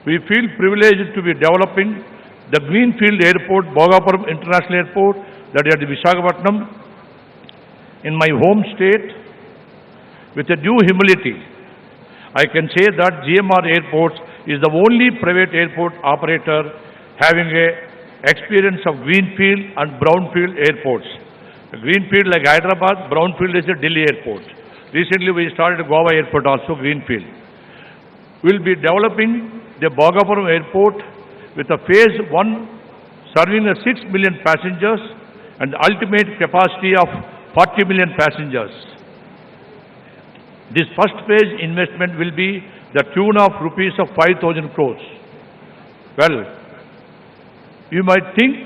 we feel privileged to be developing the Greenfield Airport, Bhogapuram International Airport, that is at Visakhapatnam, in my home state. With a due humility, I can say that GMR Airports is the only private airport operator having a experience of Greenfield and Brownfield airports. Greenfield like Hyderabad, Brownfield is a Delhi airport. Recently we started Goa airport also, Greenfield. We will be developing the Bhogapuram airport with a phase 1 serving 6 million passengers and ultimate capacity of 40 million passengers. This first phase investment will be the tune of rupees of 5,000 crores. Well, you might think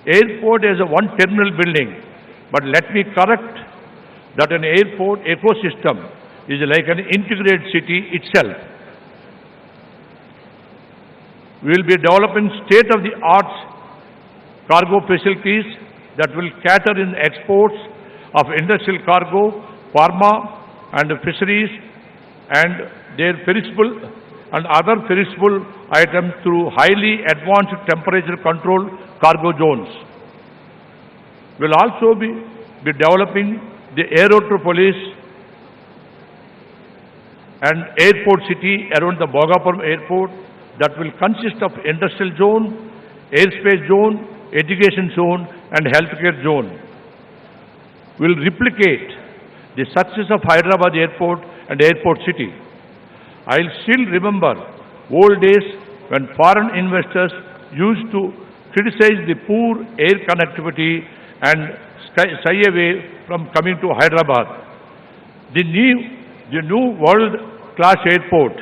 airport is a one terminal building, but let me correct that an airport ecosystem is like an integrated city itself. We will be developing state-of-the-art cargo facilities that will cater in exports of industrial cargo, pharma and fisheries and their perishable and other perishable items through highly advanced temperature controlled cargo zones. We will also be developing the aerotropolis and airport city around the Bhogapuram airport that will consist of industrial zone, airspace zone, education zone and healthcare zone. We will replicate the success of Hyderabad airport and airport city. I still remember old days when foreign investors used to criticize the poor air connectivity and shy away from coming to Hyderabad. The new world-class airport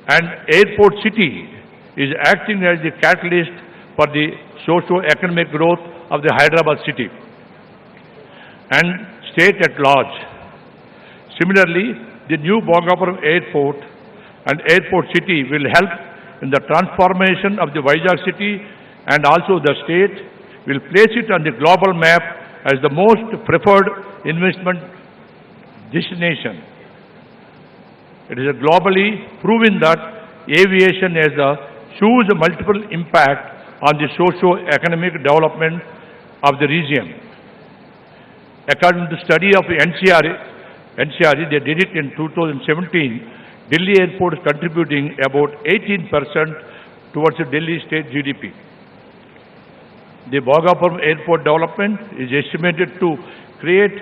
and airport city is acting as the catalyst for the socio-economic growth of the Hyderabad city and state at large. Similarly, the new Bhogapuram airport and airport city will help in the transformation of the Vizag city, and also the state will place it on the global map as the most preferred investment destination. It is globally proven that aviation has a huge multiple impact on the socio-economic development of the region. According to the study of NCR, they did it in 2017, Delhi airport is contributing about 18% towards the Delhi state GDP. The Bhogapuram airport development is estimated to create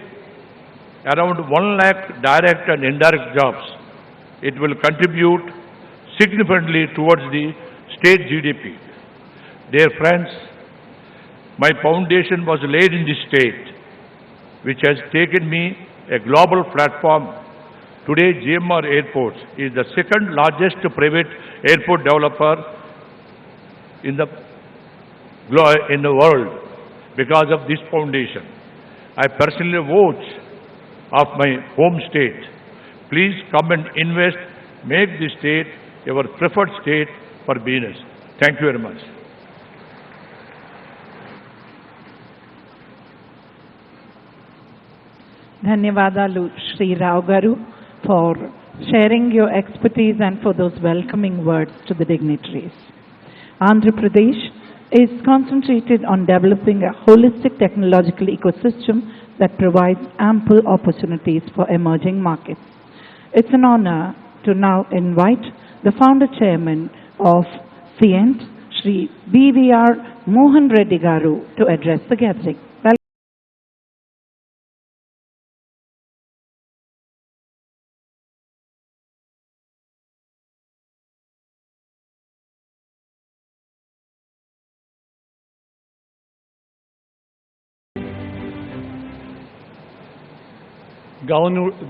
around 1 lakh direct and indirect jobs. It will contribute significantly towards the state GDP. Dear friends, my foundation was laid in this state, which has taken me a global platform. Today, GMR Airports is the second largest private airport developer in the world because of this foundation. I personally vote of my home state. Please come and invest. Make this state your preferred state for business. Thank you very much. Dhanyavadalu Shri Rao Garu for sharing your expertise and for those welcoming words to the dignitaries. Andhra Pradesh is concentrated on developing a holistic technological ecosystem that provides ample opportunities for emerging markets. It's an honor to now invite the founder chairman of CIENT, Shri BVR Mohan Reddy Garu, to address the gathering.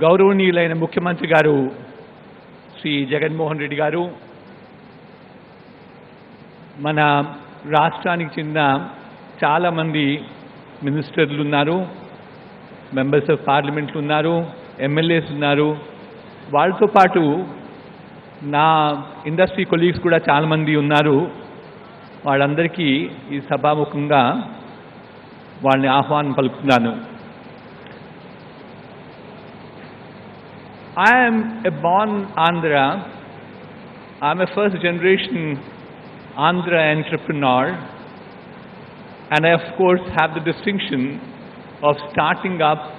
గౌరవనీయులైన ముఖ్యమంత్రి గారు శ్రీ జగన్మోహన్ రెడ్డి గారు, మన రాష్ట్రానికి చెందిన చాలామంది మినిస్టర్లు ఉన్నారు, మెంబర్స్ ఆఫ్ పార్లమెంట్లు ఉన్నారు, ఎమ్మెల్యేస్ ఉన్నారు. వాళ్ళతో పాటు నా ఇండస్ట్రీ కొలీగ్స్ కూడా చాలామంది ఉన్నారు. వాళ్ళందరికీ ఈ సభాముఖంగా వాళ్ళని ఆహ్వానం పలుకుతున్నాను. I am a born Andhra, I'm a first generation Andhra entrepreneur, and I of course have the distinction of starting up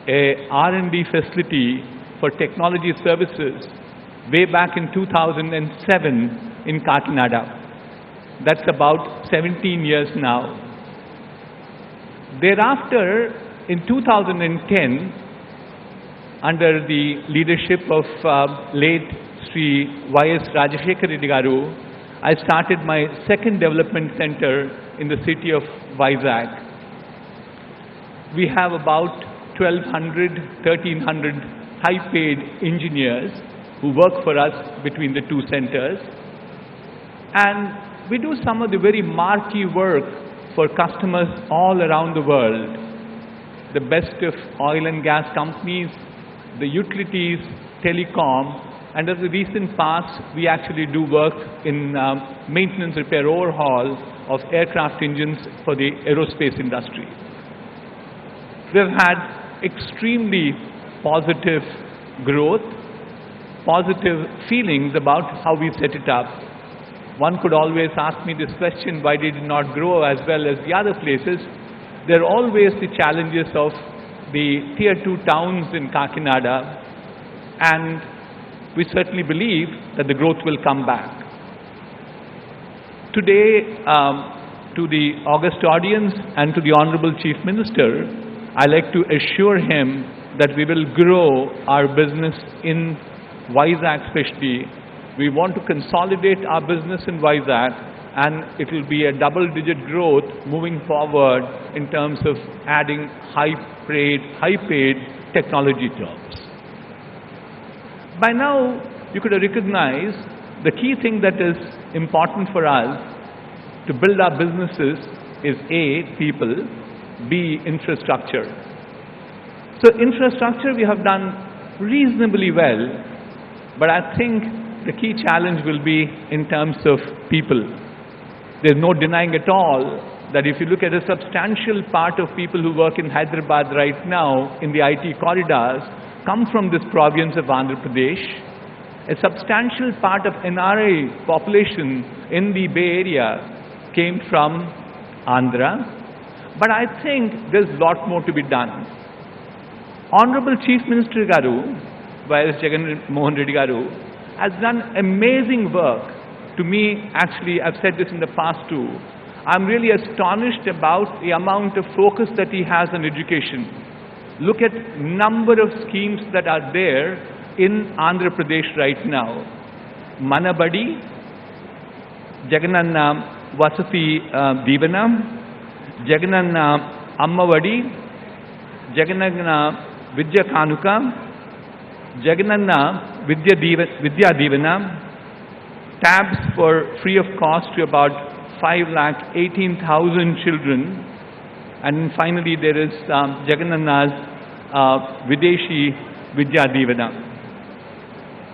a R&D facility for technology services way back in 2007 in Kakinada. That's about 17 years now. Thereafter, in 2010, under the leadership of late Sri Y.S. Rajashekar Reddy Garu, I started my second development center in the city of Vizag. We have about 1,200, 1,300 high-paid engineers who work for us between the two centers. And we do some of the very marquee work for customers all around the world. The best of oil and gas companies, the utilities, telecom, and in the recent past, we actually do work in maintenance, repair, overhaul of aircraft engines for the aerospace industry. We've had extremely positive growth, positive feelings about how we set it up. One could always ask me this question, why did it not grow as well as the other places? There are always the challenges of the tier 2 towns in Kakinada, and we certainly believe that the growth will come back. Today, to the august audience and to the Honorable Chief Minister, I'd like to assure him that we will grow our business in Vizag especially. We want to consolidate our business in Vizag, and it will be a double-digit growth moving forward in terms of adding high-paid technology jobs. By now, you could recognize the key thing that is important for us to build our businesses is A, people, B, infrastructure. So infrastructure we have done reasonably well, but I think the key challenge will be in terms of people. There's no denying at all that if you look at a substantial part of people who work in Hyderabad right now in the IT corridors come from this province of Andhra Pradesh. A substantial part of NRI population in the Bay Area came from Andhra. But I think there's a lot more to be done. Honorable Chief Minister Garu, Y.S. Jagan Reddy Garu, has done amazing work. To me, actually, I've said this in the past too, I'm really astonished about the amount of focus that he has on education. Look at number of schemes that are there in Andhra Pradesh right now. Manabadi, Jagananna Vasati Divana, Jagananna Ammavadi, Jagananna Vidya Kanuka, Jagananna Vidya Divana, tabs for free of cost to about 5,18,000 children. And finally, there is Jagananna's Videshi Vidya Divana.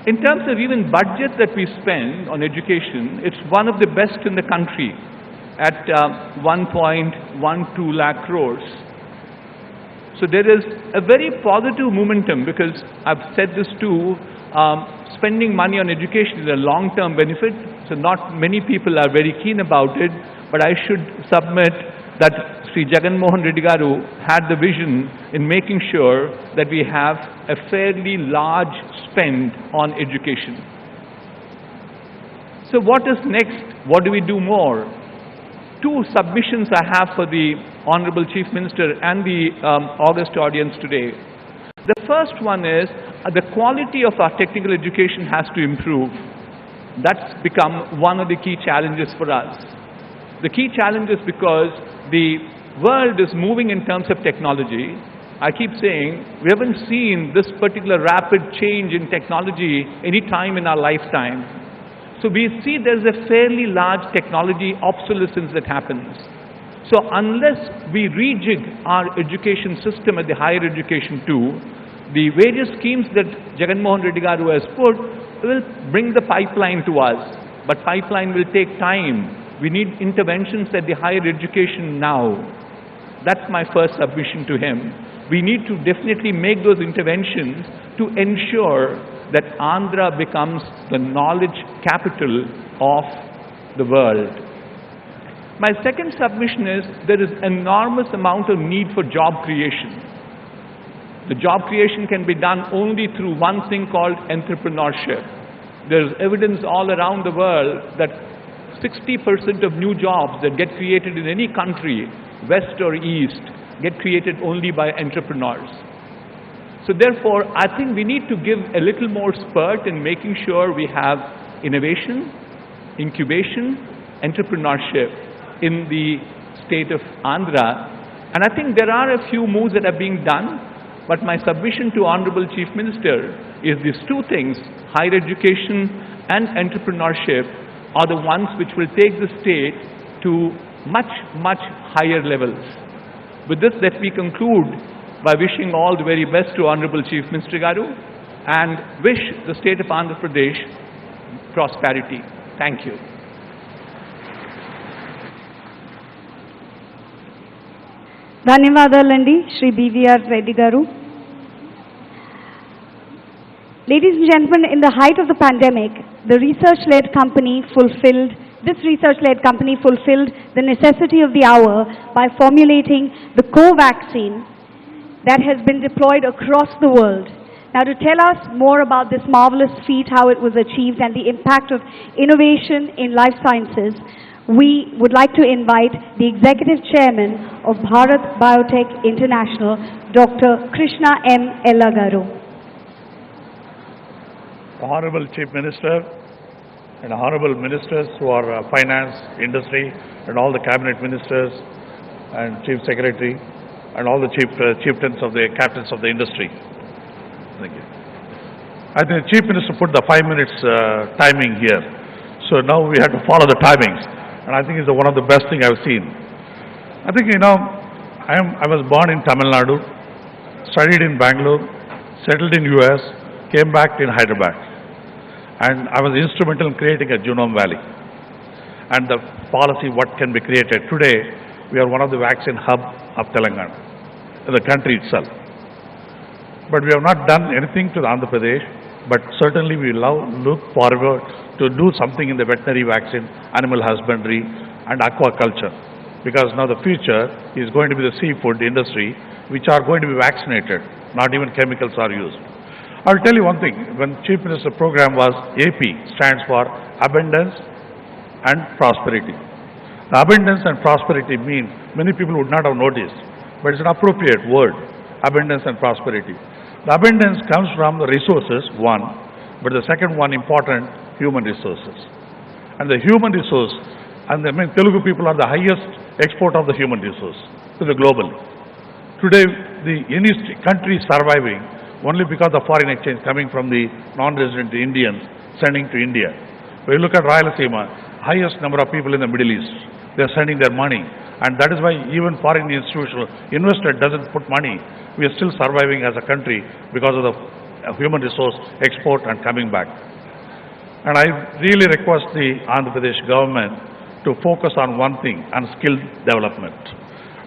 In terms of even budget that we spend on education, it's one of the best in the country at 1.12 lakh crores. So there is a very positive momentum because I've said this too, spending money on education is a long-term benefit. So not many people are very keen about it, but I should submit that Sri Jagan Reddy Garu had the vision in making sure that we have a fairly large spend on education. So what is next? What do we do more? Two submissions I have for the Honorable Chief Minister and the august audience today. The first one is the quality of our technical education has to improve. That's become one of the key challenges for us. The key challenge is because the world is moving in terms of technology. I keep saying we haven't seen this particular rapid change in technology any time in our lifetime. So we see there's a fairly large technology obsolescence that happens. So unless we rejig our education system at the higher education too, the various schemes that Jagan Reddy Garu has put will bring the pipeline to us. But pipeline will take time. We need interventions at the higher education now. That's my first submission to him. We need to definitely make those interventions to ensure that Andhra becomes the knowledge capital of the world. My second submission is there is enormous amount of need for job creation. The job creation can be done only through one thing called entrepreneurship. There is evidence all around the world that 60% of new jobs that get created in any country, west or east, get created only by entrepreneurs. So therefore, I think we need to give a little more spurt in making sure we have innovation, incubation, entrepreneurship in the state of Andhra. And I think there are a few moves that are being done, but my submission to Honorable Chief Minister is these two things, higher education and entrepreneurship, are the ones which will take the state to much, much higher levels. With this, let me conclude by wishing all the very best to Honorable Chief Minister Garu and wish the state of Andhra Pradesh prosperity. Thank you. ధన్యవాదాలండి Shri BVR Reddy గారు. Ladies and gentlemen, in the height of the pandemic, this research-led company fulfilled the necessity of the hour by formulating the co-vaccine that has been deployed across the world. Now, to tell us more about this marvelous feat, how it was achieved, and the impact of innovation in life sciences, we would like to invite the Executive Chairman of Bharat Biotech International, Dr. Krishna M. Ella garu. Honorable Chief Minister and Honorable Ministers for Finance, Industry, and all the Cabinet Ministers and Chief Secretary and all the chieftains of the captains of the industry. Thank you. I think the Chief Minister put the 5 minutes timing here. So now we have to follow the timings. And I think it's one of the best thing I've seen. I think, I was born in Tamil Nadu, studied in Bangalore, settled in US, came back in Hyderabad. And I was instrumental in creating a Genome Valley. And the policy, what can be created. Today, we are one of the vaccine hub of Telangana, in the country itself. But we have not done anything to Andhra Pradesh, but certainly we look forward to do something in the veterinary vaccine, animal husbandry, and aquaculture. Because now the future is going to be the seafood industry, which are going to be vaccinated, not even chemicals are used. I'll tell you one thing, when Chief Minister program was AP, stands for Abundance and Prosperity. The abundance and prosperity means many people would not have noticed, but it's an appropriate word, abundance and prosperity. The abundance comes from the resources, one, but the second one important, human resources. And the human resource, and Telugu people are the highest export of the human resource to the global. Today, any country is surviving only because of foreign exchange coming from the non-resident Indians sending to India. When you look at Rayalaseema, highest number of people in the Middle East, they are sending their money. And that is why even foreign institutional investor doesn't put money. We are still surviving as a country because of the human resource export and coming back. And I really request the Andhra Pradesh government to focus on one thing, on skill development.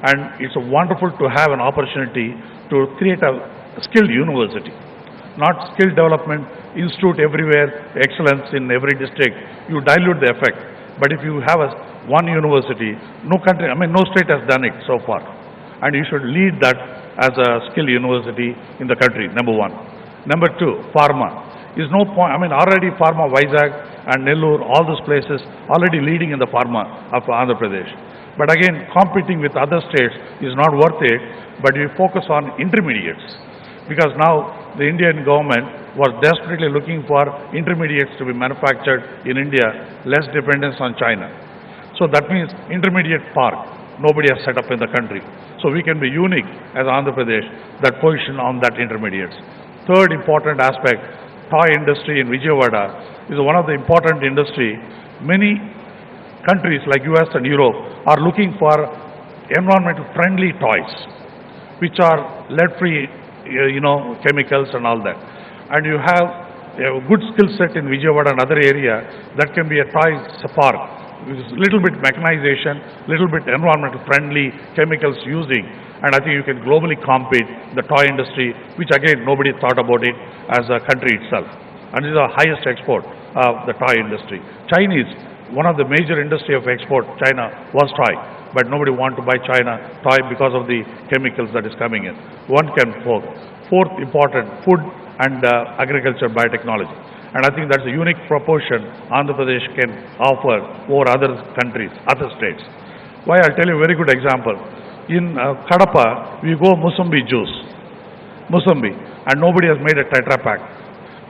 And it's wonderful to have an opportunity to create a skilled university. Not skill development institute everywhere, excellence in every district. You dilute the effect. But if you have one university, no country, no state has done it so far. And you should lead that as a skill university in the country, number one. Number two, Pharma. Is no point, already Pharma, Vizag and Nellore, all those places already leading in the Pharma of Andhra Pradesh. But again, competing with other states is not worth it, but we focus on intermediates. Because now the Indian government was desperately looking for intermediates to be manufactured in India, less dependence on China. So that means intermediate park, nobody has set up in the country. So we can be unique as Andhra Pradesh, that position on that intermediates. Third important aspect, toy industry in Vijayawada is one of the important industry. Many countries like US and Europe are looking for environmental friendly toys, which are lead-free, chemicals and all that. And you have a good skill set in Vijayawada and other area that can be a toy park. With little bit mechanization, little bit environmental friendly chemicals using, and I think you can globally compete the toy industry, which again nobody thought about it as a country itself. and is the highest export of the toy industry. Chinese, one of the major industry of export, China was toy, but nobody want to buy China toy because of the chemicals that is coming in. One can fourth. Fourth important, food and agriculture biotechnology. And I think that's a unique proportion Andhra Pradesh can offer over other countries, other states. Why? I'll tell you a very good example. In Kadapa, we go Musambi juice, and nobody has made a Tetra Pak.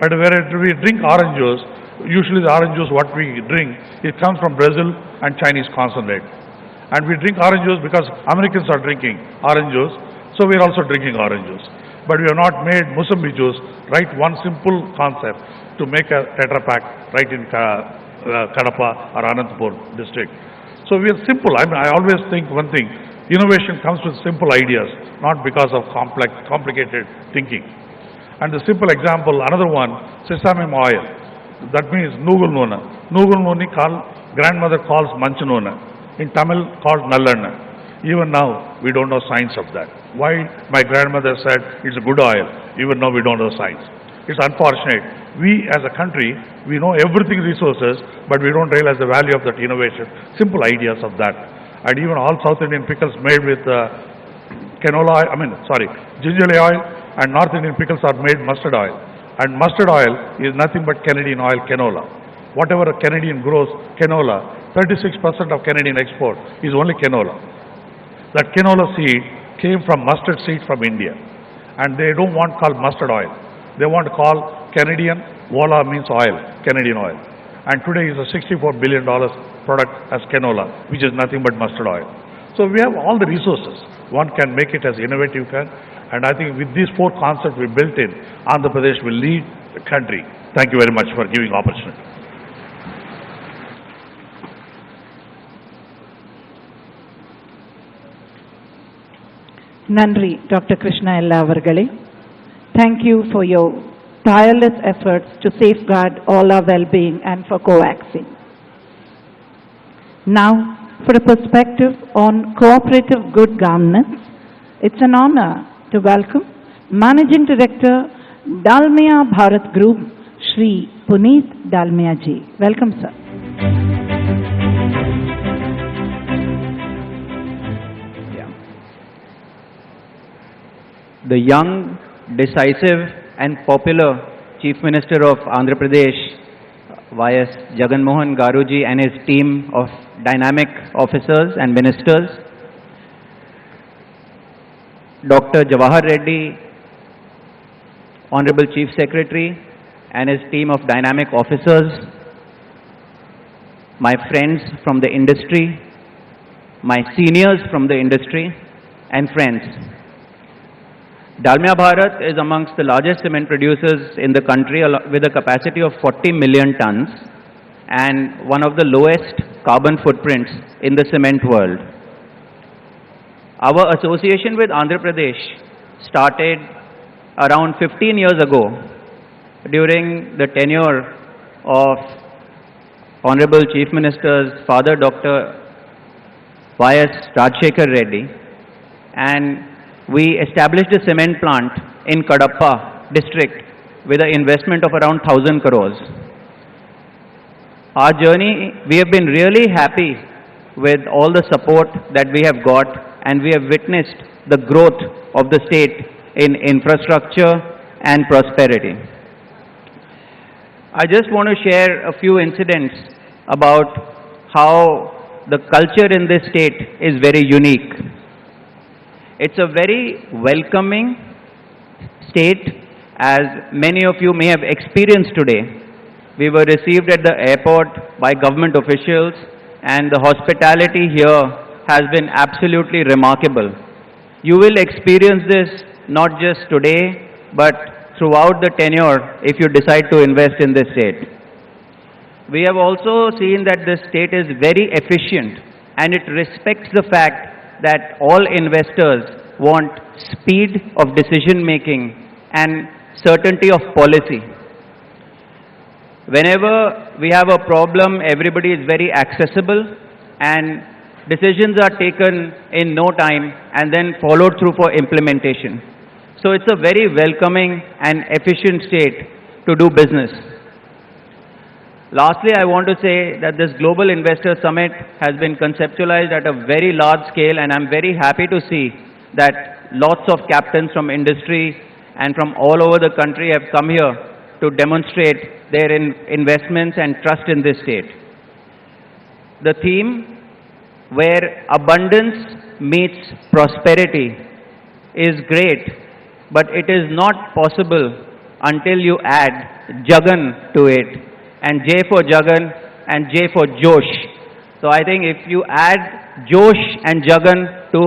But where we drink orange juice, usually the orange juice what we drink, it comes from Brazil and Chinese concentrate. And we drink orange juice because Americans are drinking orange juice, so we are also drinking orange juice. But we have not made Musambi juice, right? One simple concept to make a Tetra Pak right in Kadapa or Anantapur district. So we are simple. I mean, I always think one thing, innovation comes with simple ideas, not because of complicated thinking. And the simple example, another one, sesame oil. That means Nugul Nuna. Nugul Nuni grandmother calls Manchu Nuna. In Tamil called Nallanna. Even now, we don't know science of that. Why my grandmother said it's a good oil, even now we don't know science. It's unfortunate. We as a country, we know everything resources, but we don't realize the value of that innovation, simple ideas of that. And even all South Indian pickles made with ginger oil, and North Indian pickles are made mustard oil. And mustard oil is nothing but Canadian oil, canola. Whatever a Canadian grows, canola, 36% of Canadian export is only canola. That canola seed came from mustard seed from India. And they don't want to call mustard oil. They want to call Canadian, voila means oil, Canadian oil. And today is a $64 billion product as canola, which is nothing but mustard oil. So we have all the resources. One can make it as innovative can. And I think with these four concepts we built in, Andhra Pradesh will lead the country. Thank you very much for giving opportunity. Nandri, Dr. Krishna Ella Avargale. Thank you for your tireless efforts to safeguard all our well-being and for coaxing. Now, for a perspective on cooperative good governance, it's an honor to welcome Managing Director, Dalmia Bharat Group, Shri Puneet Dalmia ji. Welcome, sir. The young, decisive and popular Chief Minister of Andhra Pradesh, Y.S. Jagan Garuji and his team of dynamic officers and ministers, Dr. Jawahar Reddy, Honorable Chief Secretary and his team of dynamic officers, my friends from the industry, my seniors from the industry and friends. Dalmia Bharat is amongst the largest cement producers in the country with a capacity of 40 million tons and one of the lowest carbon footprints in the cement world. Our association with Andhra Pradesh started around 15 years ago during the tenure of Honorable Chief Minister's father, Dr. Y.S. Rajshekhar Reddy, and we established a cement plant in Kadapa district with an investment of around 1,000 crores. Our journey, we have been really happy with all the support that we have got, and we have witnessed the growth of the state in infrastructure and prosperity. I just want to share a few incidents about how the culture in this state is very unique. It's a very welcoming state, as many of you may have experienced today. We were received at the airport by government officials, and the hospitality here has been absolutely remarkable. You will experience this not just today, but throughout the tenure if you decide to invest in this state. We have also seen that this state is very efficient, and it respects the fact that all investors want speed of decision making and certainty of policy. Whenever we have a problem, everybody is very accessible and decisions are taken in no time and then followed through for implementation. So it's a very welcoming and efficient state to do business. Lastly, I want to say that this Global Investor Summit has been conceptualized at a very large scale, and I'm very happy to see that lots of captains from industry and from all over the country have come here to demonstrate their investments and trust in this state. The theme, where abundance meets prosperity, is great, but it is not possible until you add Jagan to it. And J for Jagan and J for Josh. So I think if you add Josh and Jagan to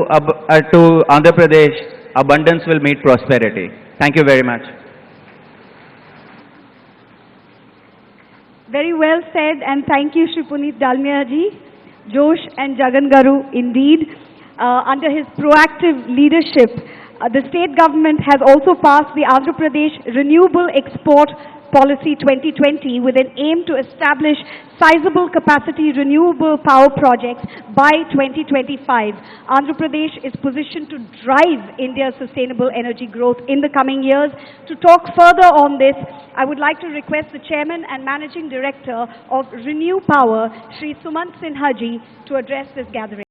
Andhra Pradesh, abundance will meet prosperity. Thank you very much. Very well said, and thank you, Shri Puneet Dalmia ji. Josh and Jagan Garu, indeed, under his proactive leadership, the state government has also passed the Andhra Pradesh Renewable Export Policy 2020 with an aim to establish sizable capacity renewable power projects by 2025. Andhra Pradesh is positioned to drive India's sustainable energy growth in the coming years. To talk further on this, I would like to request the Chairman and Managing Director of Renew Power, Shri Sumant Sinha ji, to address this gathering.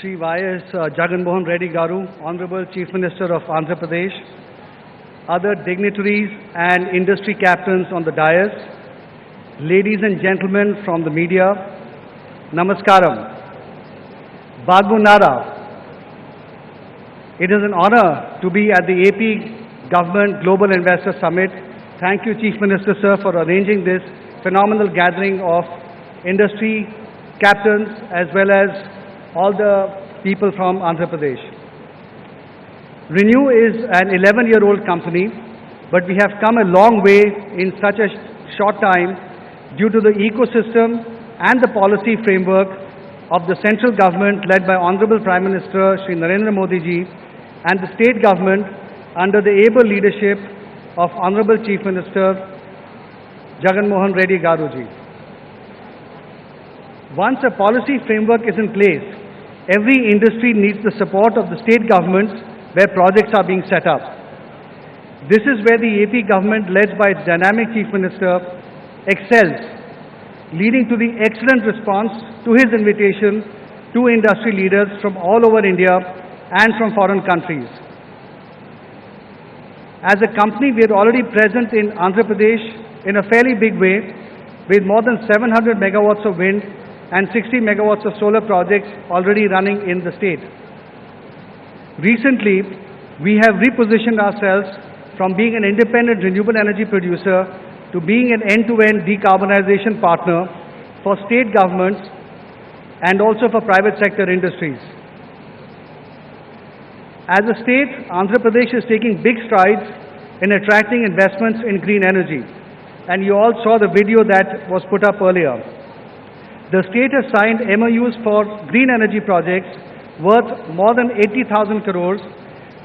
Shri Y.S. Jagan Mohan Reddy Garu, Honorable Chief Minister of Andhra Pradesh, other dignitaries and industry captains on the dais, ladies and gentlemen from the media, Namaskaram, Bagunara. It is an honor to be at the AP Government Global Investor Summit. Thank you, Chief Minister, sir, for arranging this phenomenal gathering of industry captains as well as all the people from Andhra Pradesh. Renew is an 11-year-old company, but we have come a long way in such a short time due to the ecosystem and the policy framework of the central government led by Honorable Prime Minister Shri Narendra Modi ji and the state government under the able leadership of Honorable Chief Minister Jagan Mohan Reddy Garu ji. Once a policy framework is in place, every industry needs the support of the state governments where projects are being set up. This is where the AP government, led by its dynamic Chief Minister, excels, leading to the excellent response to his invitation to industry leaders from all over India and from foreign countries. As a company, we are already present in Andhra Pradesh in a fairly big way, with more than 700 megawatts of wind and 60 megawatts of solar projects already running in the state. Recently, we have repositioned ourselves from being an independent renewable energy producer to being an end-to-end decarbonization partner for state governments and also for private sector industries. As a state, Andhra Pradesh is taking big strides in attracting investments in green energy. And you all saw the video that was put up earlier. The state has signed MOUs for green energy projects worth more than 80,000 crores,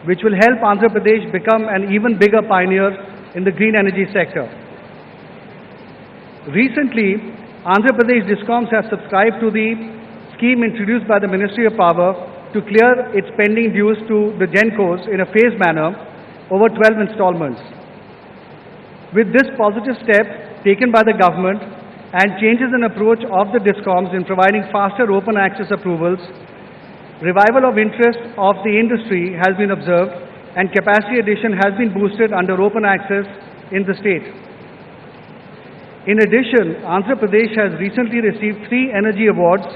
which will help Andhra Pradesh become an even bigger pioneer in the green energy sector. Recently, Andhra Pradesh Discoms has subscribed to the scheme introduced by the Ministry of Power to clear its pending dues to the GenCos in a phased manner over 12 installments. With this positive step taken by the government and changes in approach of the Discoms in providing faster open access approvals, revival of interest of the industry has been observed and capacity addition has been boosted under open access in the state. In addition, Andhra Pradesh has recently received 3 energy awards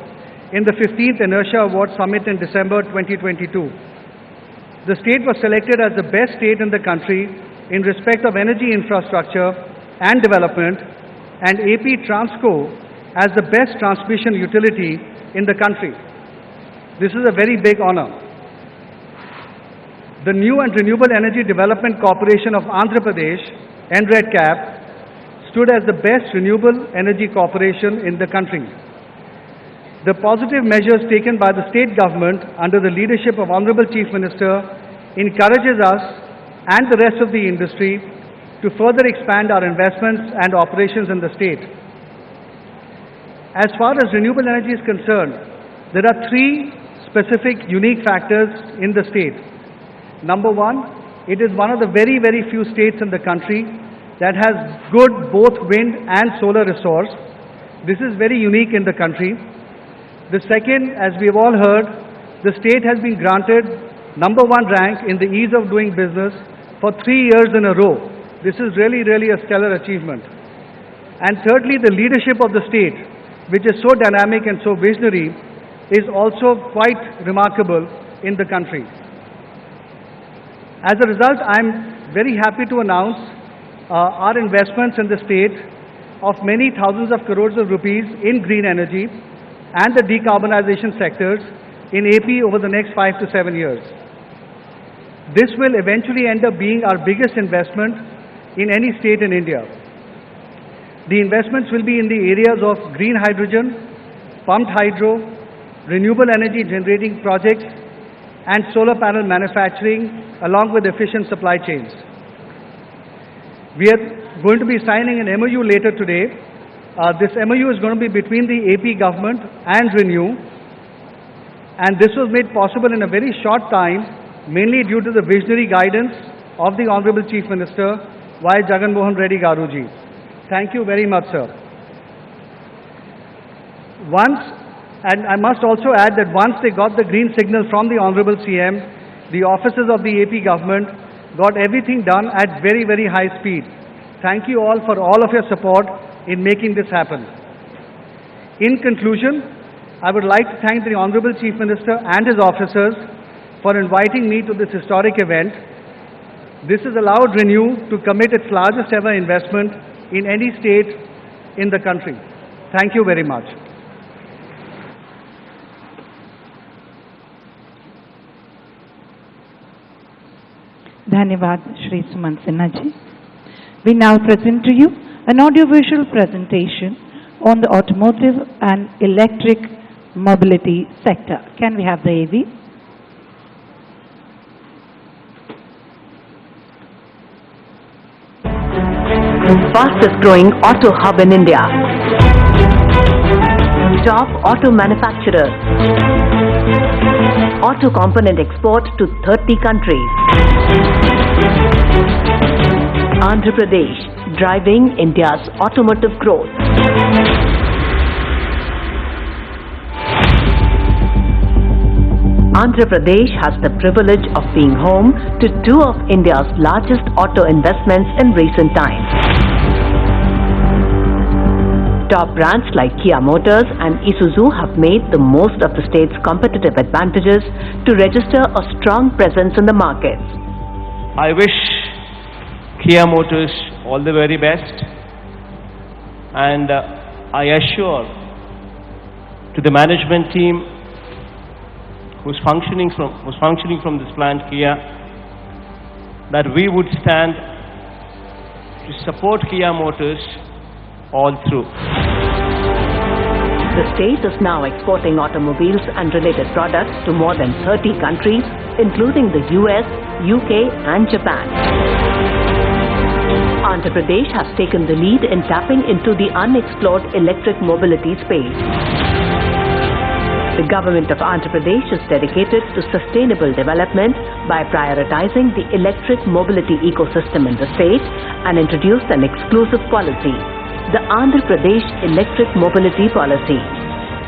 in the 15th Inertia Award Summit in December 2022. The state was selected as the best state in the country in respect of energy infrastructure and development, and AP Transco as the best transmission utility in the country. This is a very big honor. The New and Renewable Energy Development Corporation of Andhra Pradesh, NREDCAP, stood as the best renewable energy corporation in the country. The positive measures taken by the state government under the leadership of Honorable Chief Minister encourages us and the rest of the industry to further expand our investments and operations in the state. As far as renewable energy is concerned, there are three specific unique factors in the state. Number one, it is one of the very, very few states in the country that has good both wind and solar resource. This is very unique in the country. The second, as we have all heard, the state has been granted number one rank in the ease of doing business for 3 years in a row. This is really, really a stellar achievement. And thirdly, the leadership of the state, which is so dynamic and so visionary, is also quite remarkable in the country. As a result, I am very happy to announce our investments in the state of many thousands of crores of rupees in green energy and the decarbonization sectors in AP over the next 5 to 7 years. This will eventually end up being our biggest investment in any state in India. The investments will be in the areas of green hydrogen, pumped hydro, renewable energy generating projects, and solar panel manufacturing, along with efficient supply chains. We are going to be signing an MOU later today. This MOU is going to be between the AP government and Renew, and this was made possible in a very short time, mainly due to the visionary guidance of the Honorable Chief Minister, Y. Jagan Reddy Garuji. Thank you very much, sir. And I must also add that once they got the green signal from the Honorable CM, the officers of the AP government got everything done at very, very high speed. Thank you all for all of your support in making this happen. In conclusion, I would like to thank the Honorable Chief Minister and his officers for inviting me to this historic event. This has allowed Renew to commit its largest ever investment in any state in the country. Thank you very much. Dhanyavad Shri Suman Sinha ji. We now present to you an audiovisual presentation on the automotive and electric mobility sector. Can we have the AV? Fastest growing auto hub in India. Top auto manufacturers. Auto component export to 30 countries. Andhra Pradesh, driving India's automotive growth. Andhra Pradesh has the privilege of being home to two of India's largest auto investments in recent times. Top brands like Kia Motors and Isuzu have made the most of the state's competitive advantages to register a strong presence in the markets. I wish Kia Motors all the very best, and I assure to the management team who's functioning from this plant Kia that we would stand to support Kia Motors all through. The state is now exporting automobiles and related products to more than 30 countries, including the US, UK and Japan. Andhra Pradesh has taken the lead in tapping into the unexplored electric mobility space. The government of Andhra Pradesh is dedicated to sustainable development by prioritizing the electric mobility ecosystem in the state and introduced an exclusive policy, the Andhra Pradesh Electric Mobility Policy.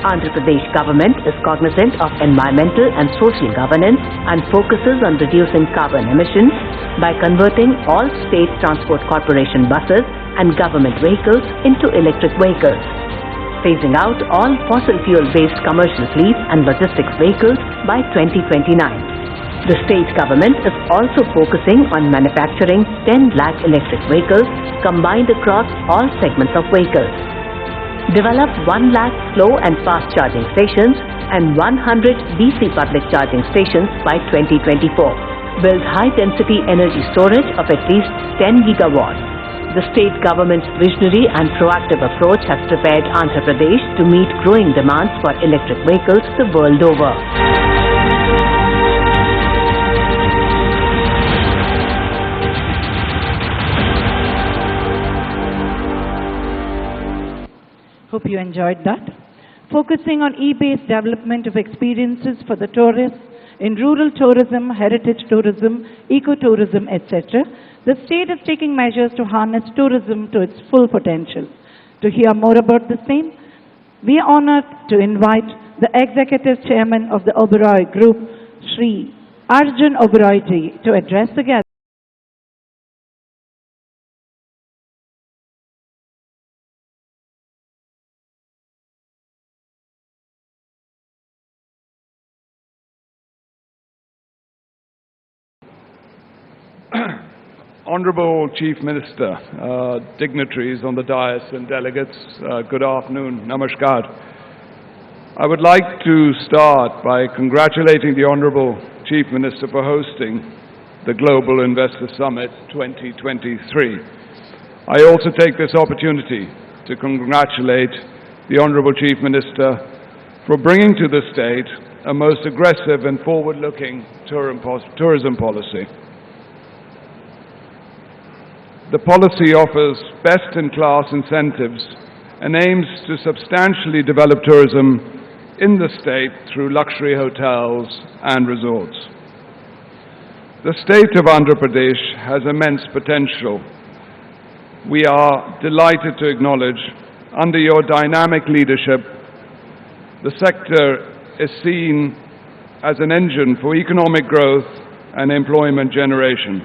Andhra Pradesh government is cognizant of environmental and social governance and focuses on reducing carbon emissions by converting all state transport corporation buses and government vehicles into electric vehicles, phasing out all fossil fuel-based commercial fleets and logistics vehicles by 2029. The state government is also focusing on manufacturing 10 lakh electric vehicles combined across all segments of vehicles. Develop 1 lakh slow and fast charging stations and 100 DC public charging stations by 2024. Build high-density energy storage of at least 10 gigawatts. The state government's visionary and proactive approach has prepared Andhra Pradesh to meet growing demands for electric vehicles the world over. Hope you enjoyed that. Focusing on e-based development of experiences for the tourists in rural tourism, heritage tourism, ecotourism, etc., the state is taking measures to harness tourism to its full potential. To hear more about the same, we are honored to invite the Executive Chairman of the Oberoi Group, Sri Arjun Oberoi ji, to address the gathering. Honorable Chief Minister, dignitaries on the dais and delegates, good afternoon, namaskar. I would like to start by congratulating the Honorable Chief Minister for hosting the Global Investor Summit 2023. I also take this opportunity to congratulate the Honorable Chief Minister for bringing to the state a most aggressive and forward-looking tourism policy. The policy offers best-in-class incentives and aims to substantially develop tourism in the state through luxury hotels and resorts. The state of Andhra Pradesh has immense potential. We are delighted to acknowledge, under your dynamic leadership, the sector is seen as an engine for economic growth and employment generation.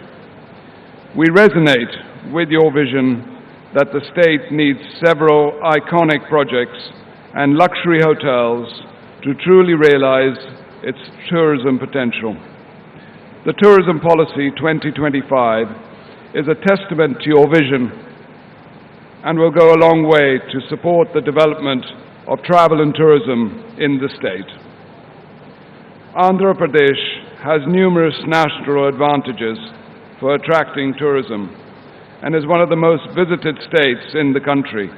We resonate with your vision that the state needs several iconic projects and luxury hotels to truly realize its tourism potential. The Tourism Policy 2025 is a testament to your vision and will go a long way to support the development of travel and tourism in the state. Andhra Pradesh has numerous national advantages for attracting tourism and is one of the most visited states in the country.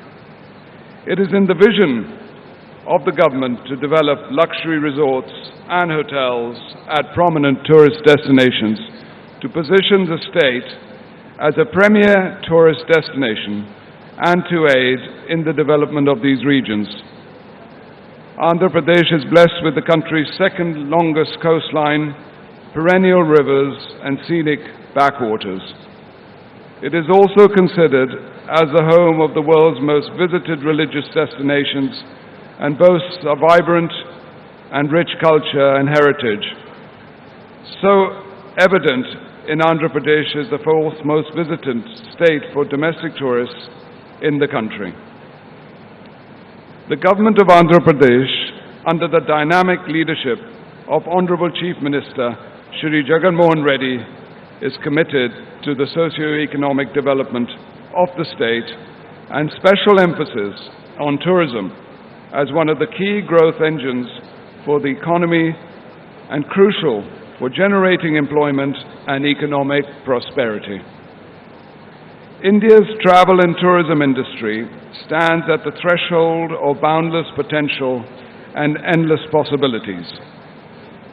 It is in the vision of the government to develop luxury resorts and hotels at prominent tourist destinations to position the state as a premier tourist destination and to aid in the development of these regions. Andhra Pradesh is blessed with the country's second longest coastline, perennial rivers and scenic backwaters. It is also considered as the home of the world's most visited religious destinations and boasts a vibrant and rich culture and heritage. So evident in Andhra Pradesh is the fourth most visited state for domestic tourists in the country. The government of Andhra Pradesh, under the dynamic leadership of Honorable Chief Minister Shri Jagan is committed to the socio-economic development of the state and special emphasis on tourism as one of the key growth engines for the economy and crucial for generating employment and economic prosperity. India's travel and tourism industry stands at the threshold of boundless potential and endless possibilities.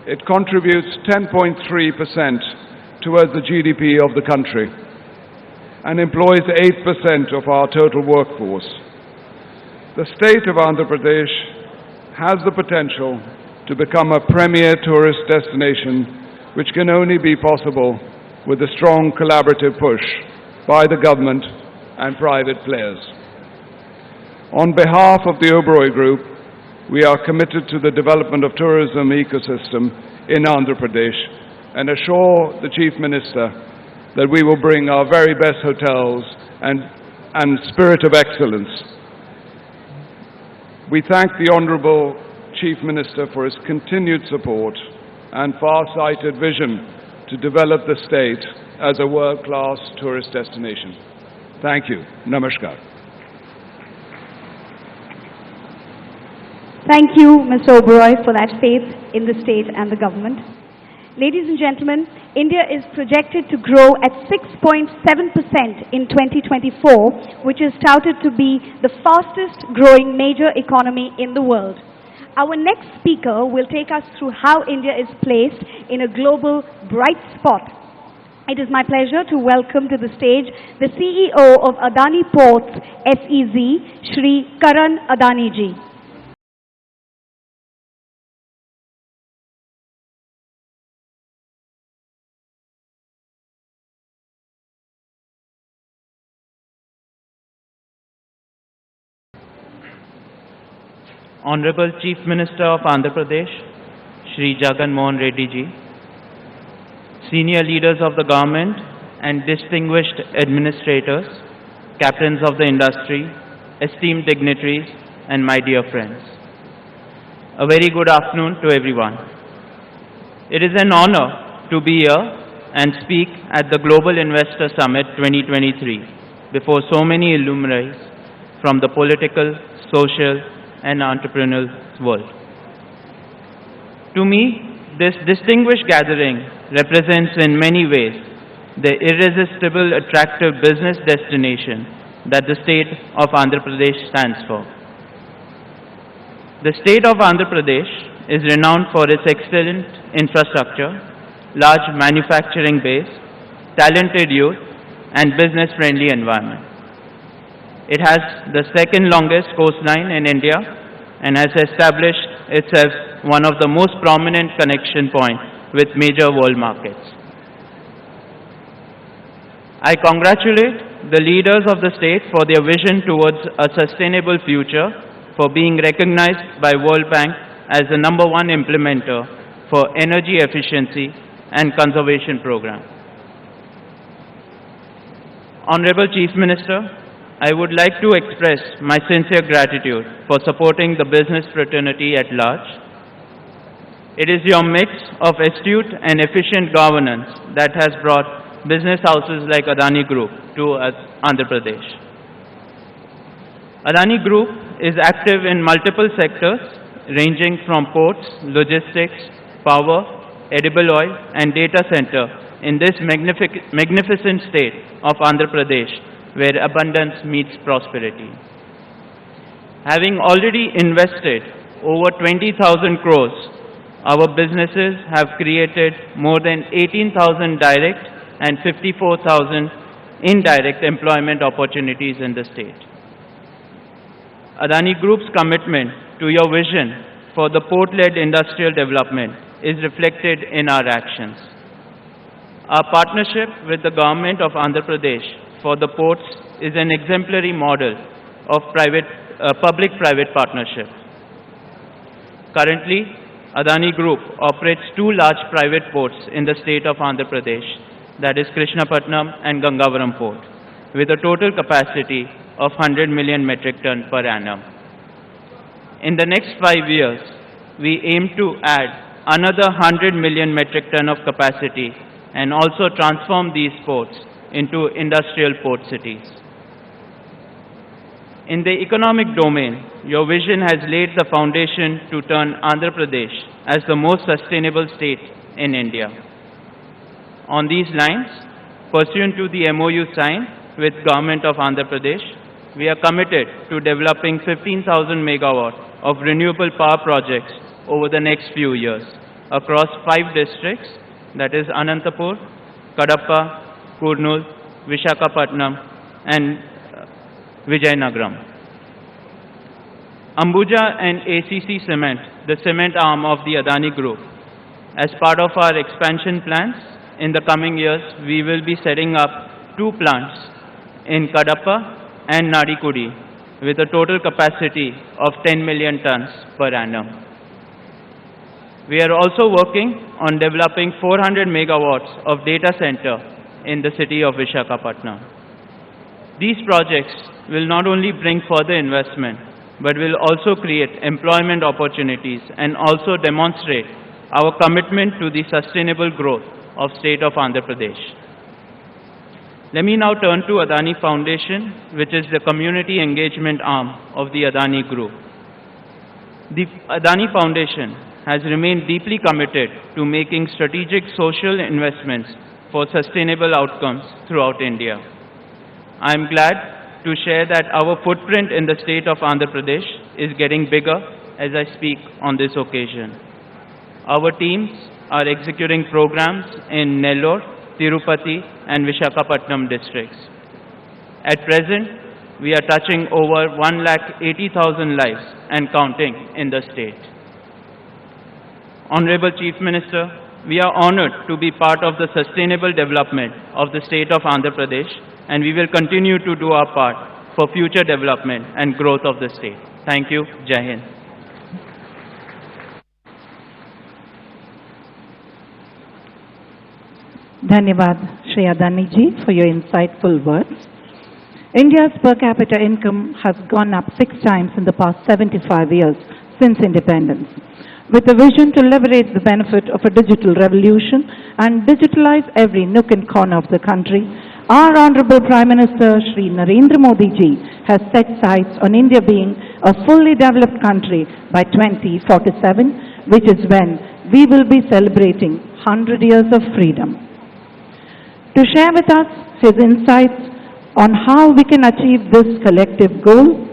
It contributes 10.3% towards the GDP of the country and employs 8% of our total workforce. The state of Andhra Pradesh has the potential to become a premier tourist destination, which can only be possible with a strong collaborative push by the government and private players. On behalf of the Oberoi Group, we are committed to the development of tourism ecosystem in Andhra Pradesh and assure the Chief Minister that we will bring our very best hotels and spirit of excellence. We thank the Honourable Chief Minister for his continued support and far-sighted vision to develop the state as a world-class tourist destination. Thank you. Namaskar. Thank you, Mr. Oberoi, for that faith in the state and the government. Ladies and gentlemen, India is projected to grow at 6.7% in 2024, which is touted to be the fastest growing major economy in the world. Our next speaker will take us through how India is placed in a global bright spot. It is my pleasure to welcome to the stage the CEO of Adani Ports SEZ, Shri Karan Adani ji. Honorable Chief Minister of Andhra Pradesh, Shri Jagan Mohan Reddy ji, senior leaders of the government and distinguished administrators, captains of the industry, esteemed dignitaries, and my dear friends. A very good afternoon to everyone. It is an honor to be here and speak at the Global Investor Summit 2023 before so many luminaries from the political, social, and entrepreneurial world. To me, this distinguished gathering represents in many ways the irresistible attractive business destination that the state of Andhra Pradesh stands for. The state of Andhra Pradesh is renowned for its excellent infrastructure, large manufacturing base, talented youth, and business-friendly environment. It has the second longest coastline in India and has established itself one of the most prominent connection points with major world markets. I congratulate the leaders of the state for their vision towards a sustainable future, for being recognized by World Bank as the #1 implementer for energy efficiency and conservation program. Honorable Chief Minister, I would like to express my sincere gratitude for supporting the business fraternity at large. It is your mix of astute and efficient governance that has brought business houses like Adani Group to Andhra Pradesh. Adani Group is active in multiple sectors ranging from ports, logistics, power, edible oil, and data center in this magnificent state of Andhra Pradesh, where abundance meets prosperity. Having already invested over 20,000 crores, our businesses have created more than 18,000 direct and 54,000 indirect employment opportunities in the state. Adani Group's commitment to your vision for the port-led industrial development is reflected in our actions. Our partnership with the government of Andhra Pradesh for the ports is an exemplary model of public-private partnership. Currently, Adani Group operates 2 large private ports in the state of Andhra Pradesh, that is Krishnapatnam and Gangavaram Port, with a total capacity of 100 million metric ton per annum. In the next 5 years, we aim to add another 100 million metric ton of capacity and also transform these ports into industrial port cities. In the economic domain, your vision has laid the foundation to turn Andhra Pradesh as the most sustainable state in India. On these lines, pursuant to the MOU signed with Government of Andhra Pradesh, we are committed to developing 15,000 megawatts of renewable power projects over the next few years across 5 districts, that is Anantapur, Kadapa, Kurnool, Visakhapatnam, and Vijayanagaram. Ambuja and ACC Cement, the cement arm of the Adani Group. As part of our expansion plans, in the coming years, we will be setting up 2 plants in Kadapa and Nadikudi with a total capacity of 10 million tons per annum. We are also working on developing 400 megawatts of data center in the city of Visakhapatnam. These projects will not only bring further investment, but will also create employment opportunities and also demonstrate our commitment to the sustainable growth of state of Andhra Pradesh. Let me now turn to Adani Foundation, which is the community engagement arm of the Adani Group. The Adani Foundation has remained deeply committed to making strategic social investments for sustainable outcomes throughout India. I am glad to share that our footprint in the state of Andhra Pradesh is getting bigger as I speak on this occasion. Our teams are executing programs in Nellore, Tirupati and Visakhapatnam districts. At present, we are touching over 1,80,000 lives and counting in the state. Honorable Chief Minister, we are honored to be part of the sustainable development of the state of Andhra Pradesh, and we will continue to do our part for future development and growth of the state. Thank you. Jai Hind. Dhanyavad, Shri Adani ji, for your insightful words. India's per capita income has gone up 6 times in the past 75 years since independence. With a vision to leverage the benefit of a digital revolution and digitalize every nook and corner of the country, our Honorable Prime Minister Shri Narendra Modi ji has set sights on India being a fully developed country by 2047, which is when we will be celebrating 100 years of freedom. To share with us his insights on how we can achieve this collective goal,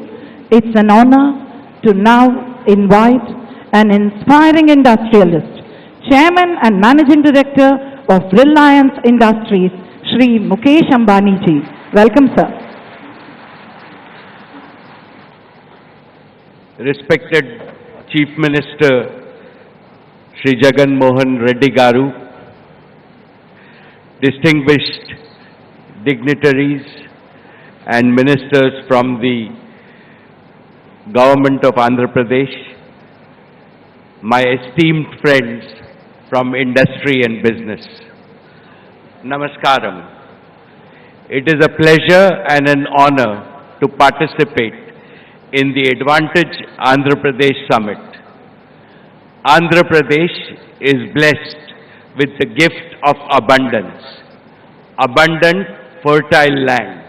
it's an honor to now invite an inspiring industrialist, Chairman and Managing Director of Reliance Industries, Shri Mukesh Ambani ji. Welcome, sir. Respected Chief Minister Shri Jagan Mohan Reddy Garu, distinguished dignitaries and ministers from the Government of Andhra Pradesh, my esteemed friends from industry and business, Namaskaram. It is a pleasure and an honor to participate in the Advantage Andhra Pradesh Summit. Andhra Pradesh is blessed with the gift of abundance, abundant fertile land,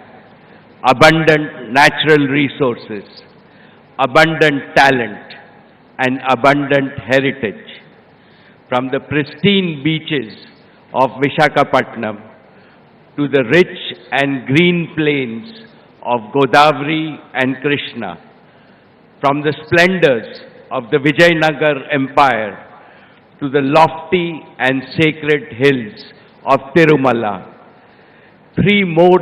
abundant natural resources, abundant talent, and abundant heritage. From the pristine beaches of Visakhapatnam to the rich and green plains of Godavari and Krishna, from the splendors of the Vijayanagar Empire to the lofty and sacred hills of Tirumala, 3 more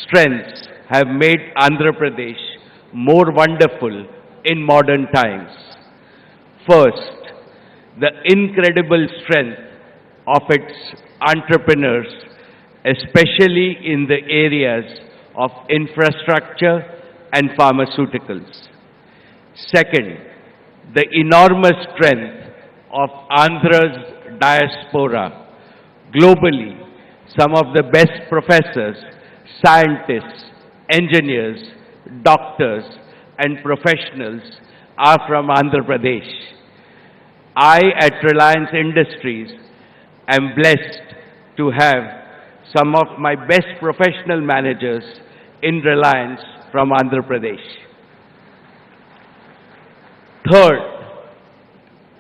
strengths have made Andhra Pradesh more wonderful in modern times. First, the incredible strength of its entrepreneurs, especially in the areas of infrastructure and pharmaceuticals. Second, the enormous strength of Andhra's diaspora. Globally, some of the best professors, scientists, engineers, doctors, and professionals are from Andhra Pradesh. I, at Reliance Industries, am blessed to have some of my best professional managers in Reliance from Andhra Pradesh. Third,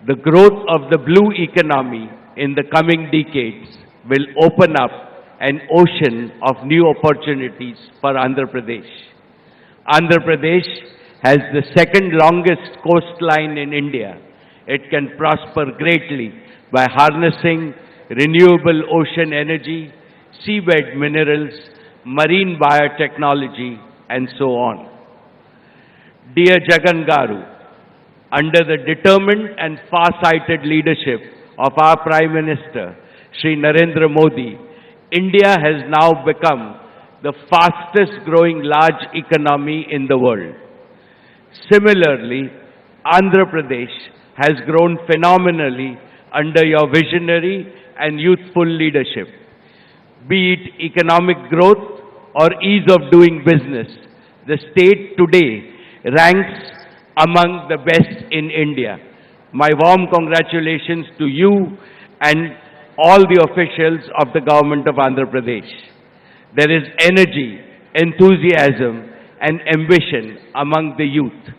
the growth of the blue economy in the coming decades will open up an ocean of new opportunities for Andhra Pradesh. Andhra Pradesh has the second longest coastline in India. It can prosper greatly by harnessing renewable ocean energy, seabed minerals, marine biotechnology, and so on. Dear Jagan Garu, under the determined and far-sighted leadership of our Prime Minister, Shri Narendra Modi, India has now become the fastest growing large economy in the world. Similarly, Andhra Pradesh has grown phenomenally under your visionary and youthful leadership. Be it economic growth or ease of doing business, the state today ranks among the best in India. My warm congratulations to you and all the officials of the government of Andhra Pradesh. There is energy, enthusiasm, and ambition among the youth.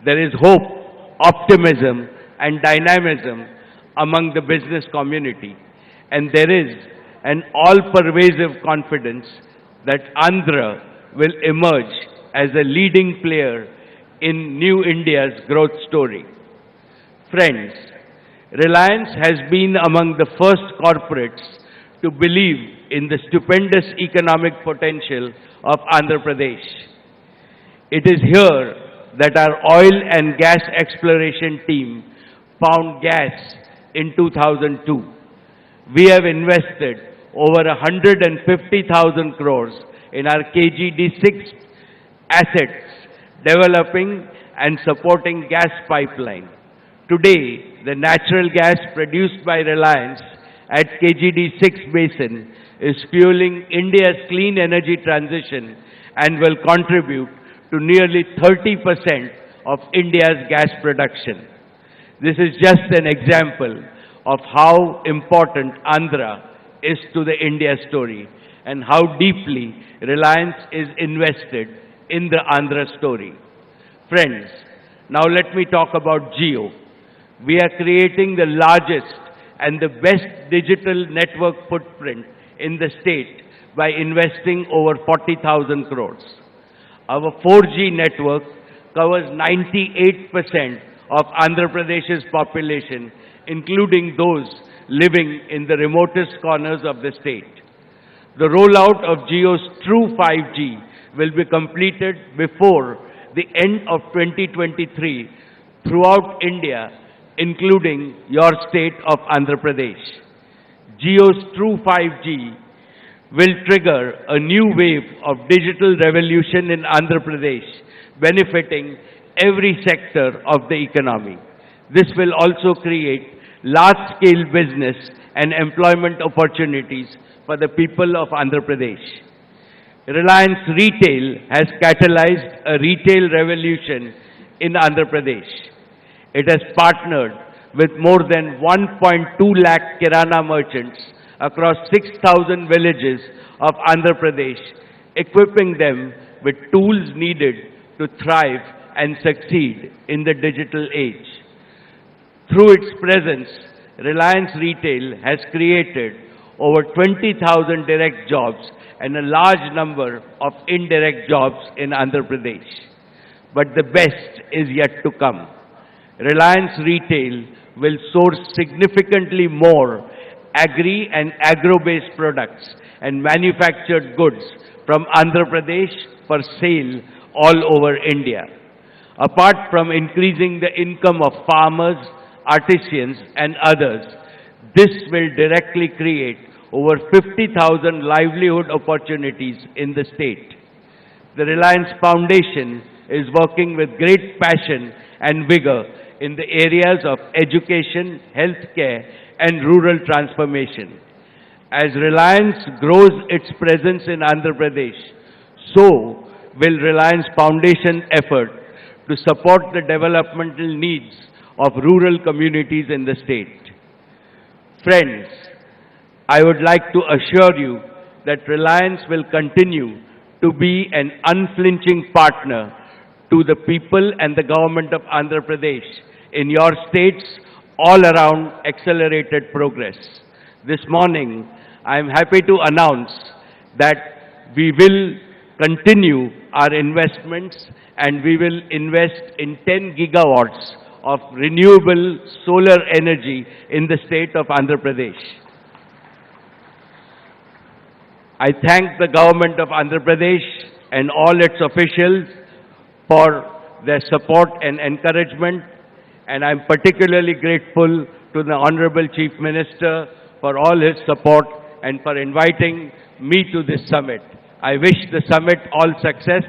There is hope, optimism, and dynamism among the business community. And there is an all-pervasive confidence that Andhra will emerge as a leading player in New India's growth story. Friends, Reliance has been among the first corporates to believe in the stupendous economic potential of Andhra Pradesh. It is here that our oil and gas exploration team found gas in 2002. We have invested over 150,000 crores in our KGD6 assets, developing and supporting gas pipeline. Today, the natural gas produced by Reliance at KGD6 basin is fueling India's clean energy transition and will contribute to nearly 30% of India's gas production. This is just an example of how important Andhra is to the India story and how deeply Reliance is invested in the Andhra story. Friends, now let me talk about Jio. We are creating the largest and the best digital network footprint in the state by investing over 40,000 crores. Our 4G network covers 98% of Andhra Pradesh's population, including those living in the remotest corners of the state. The rollout of Jio's true 5G will be completed before the end of 2023 throughout India, including your state of Andhra Pradesh. Jio's true 5G will trigger a new wave of digital revolution in Andhra Pradesh, benefiting every sector of the economy. This will also create large-scale business and employment opportunities for the people of Andhra Pradesh. Reliance Retail has catalyzed a retail revolution in Andhra Pradesh. It has partnered with more than 1.2 lakh Kirana merchants across 6,000 villages of Andhra Pradesh, equipping them with tools needed to thrive and succeed in the digital age. Through its presence, Reliance Retail has created over 20,000 direct jobs and a large number of indirect jobs in Andhra Pradesh. But the best is yet to come. Reliance Retail will source significantly more agri and agro-based products and manufactured goods from Andhra Pradesh for sale all over India. Apart from increasing the income of farmers, artisans and others, this will directly create over 50,000 livelihood opportunities in the state. The Reliance Foundation is working with great passion and vigor in the areas of education, healthcare and rural transformation. As Reliance grows its presence in Andhra Pradesh, so will Reliance Foundation effort to support the developmental needs of rural communities in the state. Friends, I would like to assure you that Reliance will continue to be an unflinching partner to the people and the government of Andhra Pradesh in your states all around accelerated progress. This morning, I am happy to announce that we will continue our investments and we will invest in 10 gigawatts of renewable solar energy in the state of Andhra Pradesh. I thank the government of Andhra Pradesh and all its officials for their support and encouragement, and I'm particularly grateful to the Honorable Chief Minister for all his support and for inviting me to this summit. I wish the summit all success,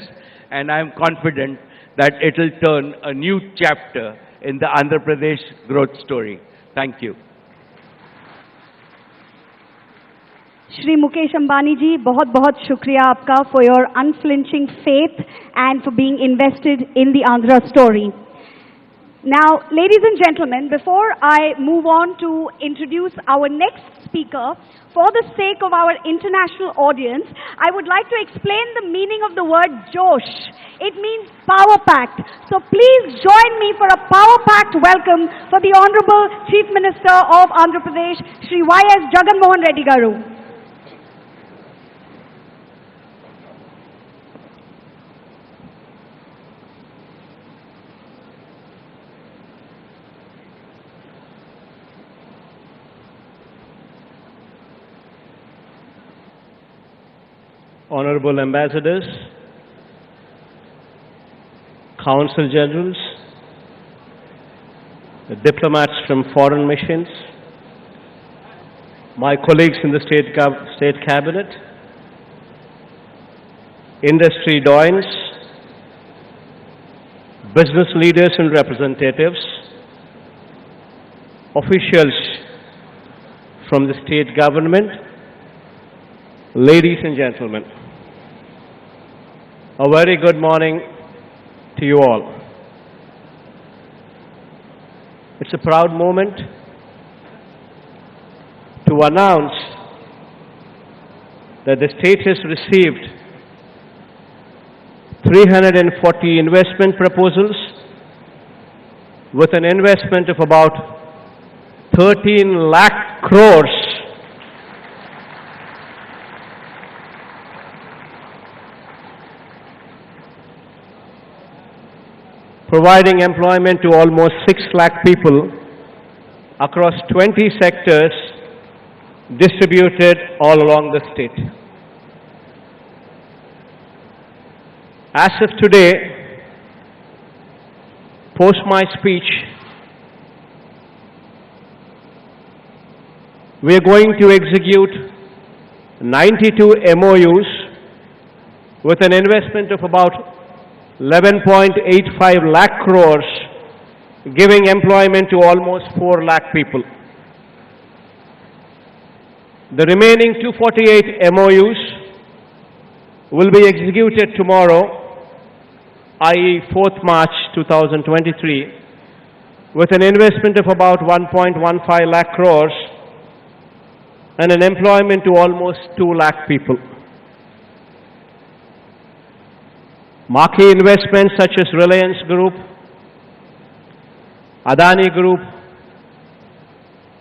and I am confident that it will turn a new chapter in the Andhra Pradesh growth story. Thank you. Shri Mukesh Ambani ji, बहुत shukriya aapka for your unflinching faith and for being invested in the Andhra story. Now, ladies and gentlemen, before I move on to introduce our next speaker, for the sake of our international audience, I would like to explain the meaning of the word Josh. It means power-packed. So please join me for a power-packed welcome for the Honorable Chief Minister of Andhra Pradesh, Shri Y.S. Jagan Mohan Reddy Garu. Honorable Ambassadors, Consul Generals, the diplomats from foreign missions, my colleagues in the State Cabinet, industry doyens, business leaders and representatives, officials from the state government, ladies and gentlemen, a very good morning to you all. It's a proud moment to announce that the state has received 340 investment proposals with an investment of about 13 lakh crores providing employment to almost 6 lakh people across 20 sectors distributed all along the state. As of today, post my speech, we are going to execute 92 MOUs with an investment of about 11.85 lakh crores, giving employment to almost 4 lakh people. The remaining 248 MOUs will be executed tomorrow, i.e. 4th March 2023, with an investment of about 1.15 lakh crores and an employment to almost 2 lakh people. Marquee investments such as Reliance Group, Adani Group,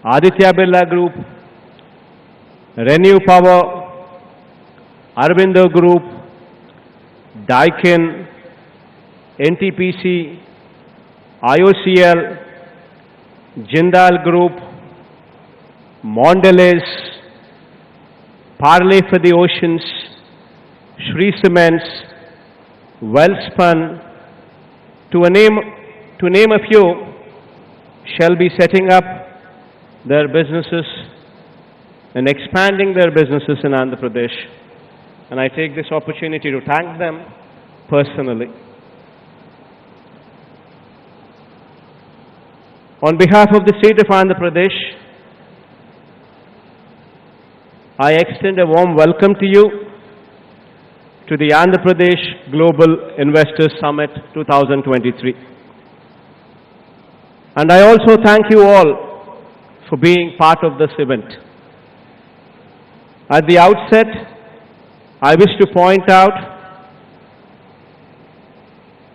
Aditya Birla Group, Renew Power, Aurobindo Group, Daikin, NTPC, IOCL, Jindal Group, Mondelez, Parley for the Oceans, Shree Cements, Wellspun, to name a few, shall be setting up their businesses and expanding their businesses in Andhra Pradesh. And I take this opportunity to thank them personally. On behalf of the state of Andhra Pradesh, I extend a warm welcome to you to the Andhra Pradesh Global Investors Summit 2023. And I also thank you all for being part of this event. At the outset, I wish to point out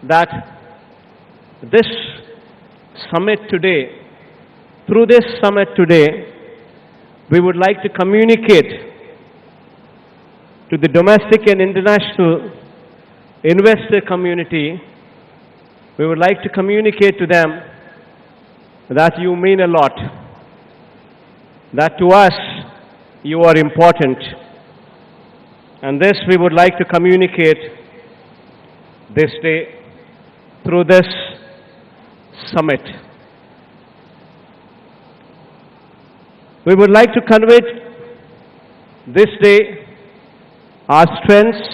that this summit today, through this summit today, we would like to communicate to the domestic and international investor community, we would like to communicate to them that you mean a lot, that to us you are important. And this we would like to communicate this day through this summit. We would like to convey this day our strengths,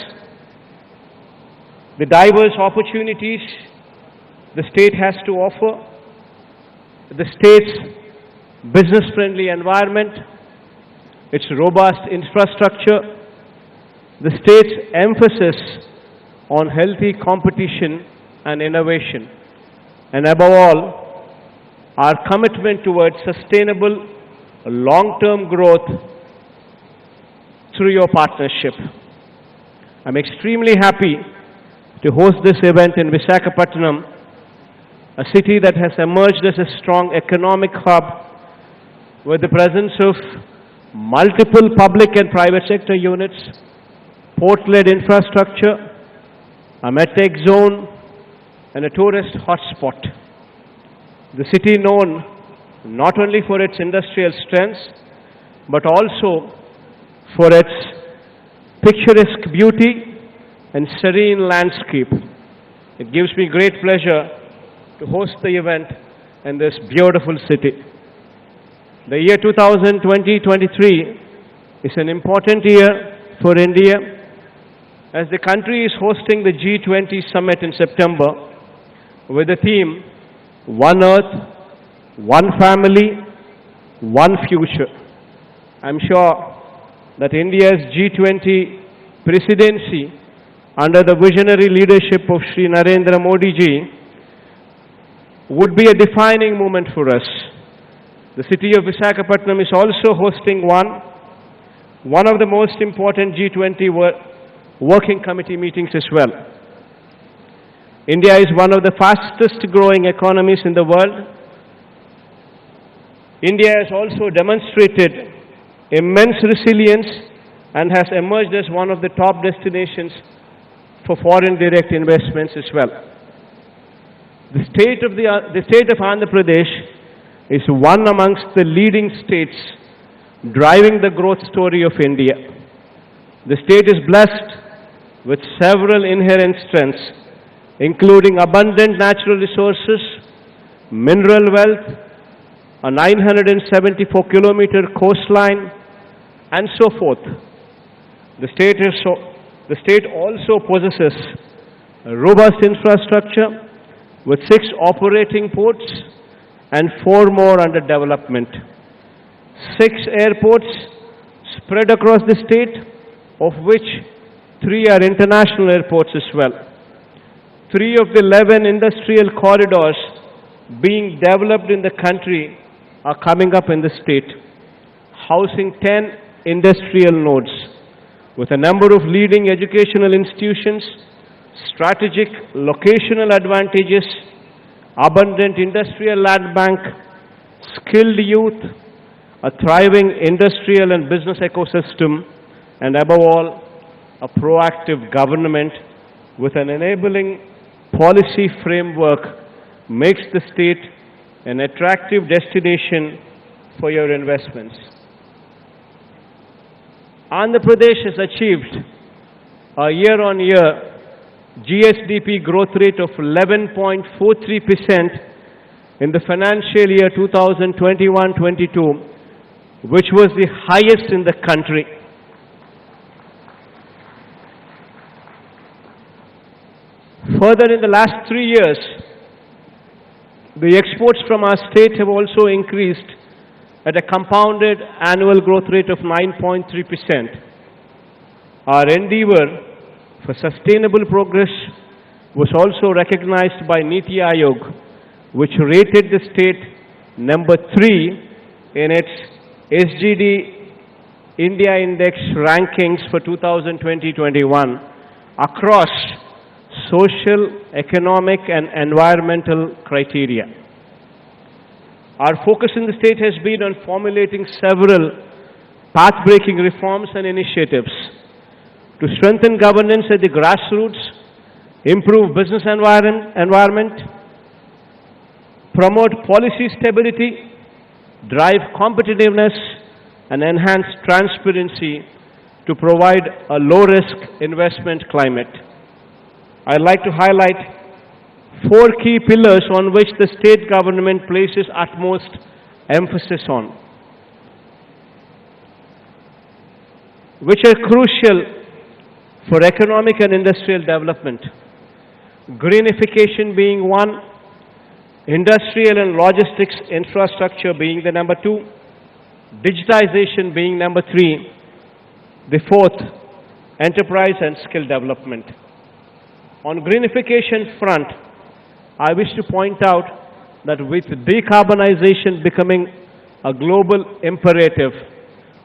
the diverse opportunities the state has to offer, the state's business-friendly environment, its robust infrastructure, the state's emphasis on healthy competition and innovation, and above all, our commitment towards sustainable long-term growth through your partnership. I'm extremely happy to host this event in Visakhapatnam, a city that has emerged as a strong economic hub with the presence of multiple public and private sector units, port-led infrastructure, a medtech zone, and a tourist hotspot. The city known not only for its industrial strengths, but also for its picturesque beauty and serene landscape. It gives me great pleasure to host the event in this beautiful city. The year 2020-23 is an important year for India as the country is hosting the G20 summit in September with the theme One Earth, One Family, One Future. I'm sure that India's G20 presidency under the visionary leadership of Shri Narendra Modi ji would be a defining moment for us. The city of Visakhapatnam is also hosting one of the most important G20 working committee meetings as well. India is one of the fastest growing economies in the world. India has also demonstrated immense resilience and has emerged as one of the top destinations for foreign direct investments as well. The state of Andhra Pradesh is one amongst the leading states driving the growth story of India. The state is blessed with several inherent strengths, including abundant natural resources, mineral wealth, a 974-kilometer coastline, and so forth. The state also possesses a robust infrastructure with 6 operating ports and 4 more under development. 6 airports spread across the state, of which 3 are international airports as well. 3 of the 11 industrial corridors being developed in the country are coming up in the state, housing 10 industrial nodes with a number of leading educational institutions, strategic locational advantages, abundant industrial land bank, skilled youth, a thriving industrial and business ecosystem, and above all, a proactive government with an enabling policy framework makes the state an attractive destination for your investments. Andhra Pradesh has achieved a year-on-year GSDP growth rate of 11.43% in the financial year 2021-22, which was the highest in the country. Further, in the last 3 years, the exports from our state have also increased at a compounded annual growth rate of 9.3%. Our endeavor for sustainable progress was also recognized by Niti Aayog, which rated the state number 3 in its SGD India Index rankings for 2020-21 across social, economic and environmental criteria. Our focus in the state has been on formulating several path-breaking reforms and initiatives to strengthen governance at the grassroots, improve business environment, promote policy stability, drive competitiveness, and enhance transparency to provide a low-risk investment climate. I'd like to highlight 4 key pillars on which the state government places utmost emphasis on, which are crucial for economic and industrial development. Greenification being 1, industrial and logistics infrastructure being the number 2, digitization being number 3, the 4th, enterprise and skill development. On greenification front, I wish to point out that with decarbonization becoming a global imperative,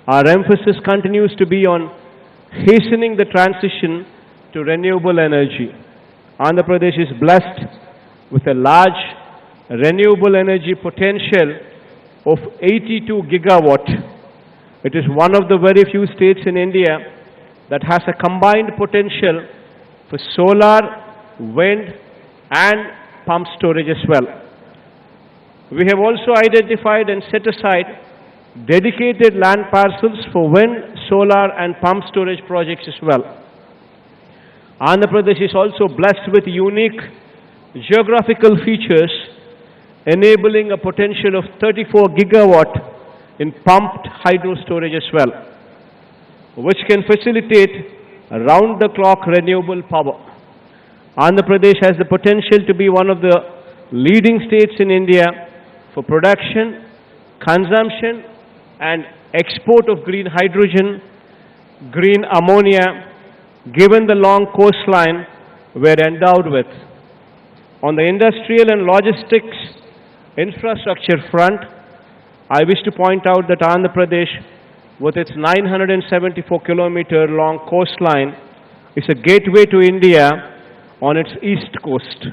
our emphasis continues to be on hastening the transition to renewable energy. Andhra Pradesh is blessed with a large renewable energy potential of 82 gigawatt. It is one of the very few states in India that has a combined potential for solar, wind and pump storage as well. We have also identified and set aside dedicated land parcels for wind, solar and pump storage projects as well. Andhra Pradesh is also blessed with unique geographical features enabling a potential of 34 gigawatt in pumped hydro storage as well, which can facilitate round-the-clock renewable power. Andhra Pradesh has the potential to be one of the leading states in India for production, consumption, and export of green hydrogen, green ammonia, given the long coastline we're endowed with. On the industrial and logistics infrastructure front, I wish to point out that Andhra Pradesh, with its 974-kilometer long coastline, is a gateway to India on its east coast.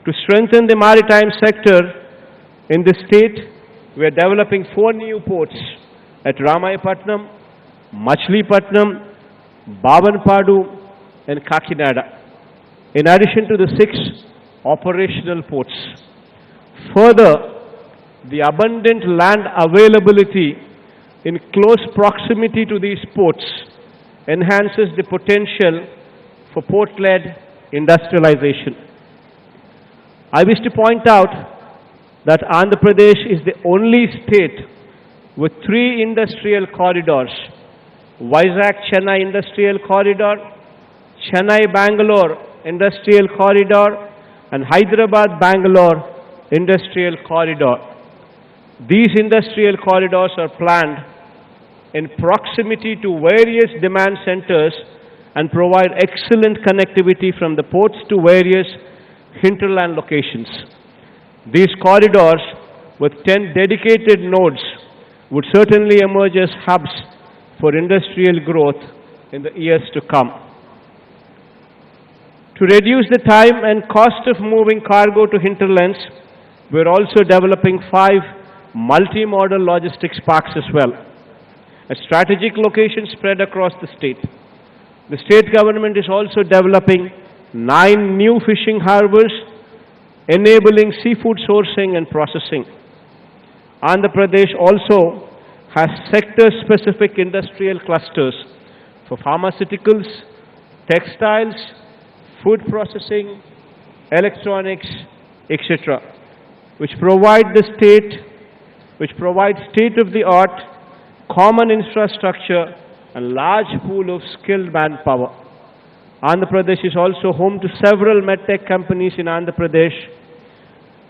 To strengthen the maritime sector in the state, we are developing 4 new ports at Ramayapatnam, Machilipatnam, Bavanpadu, and Kakinada, in addition to the 6 operational ports. Further, the abundant land availability in close proximity to these ports enhances the potential for port-led industrialization. I wish to point out that Andhra Pradesh is the only state with 3 industrial corridors: Vizag-Chennai Industrial Corridor, Chennai-Bangalore Industrial Corridor, and Hyderabad-Bangalore Industrial Corridor. These industrial corridors are planned in proximity to various demand centers and provide excellent connectivity from the ports to various hinterland locations. These corridors, with 10 dedicated nodes, would certainly emerge as hubs for industrial growth in the years to come. To reduce the time and cost of moving cargo to hinterlands, we are also developing 5 multi-modal logistics parks as well, at strategic locations spread across the state. The state government is also developing 9 new fishing harbors, enabling seafood sourcing and processing. Andhra Pradesh also has sector-specific industrial clusters for pharmaceuticals, textiles, food processing, electronics, etc., which provide state-of-the-art common infrastructure and large pool of skilled manpower. Andhra Pradesh is also home to several medtech companies in Andhra Pradesh,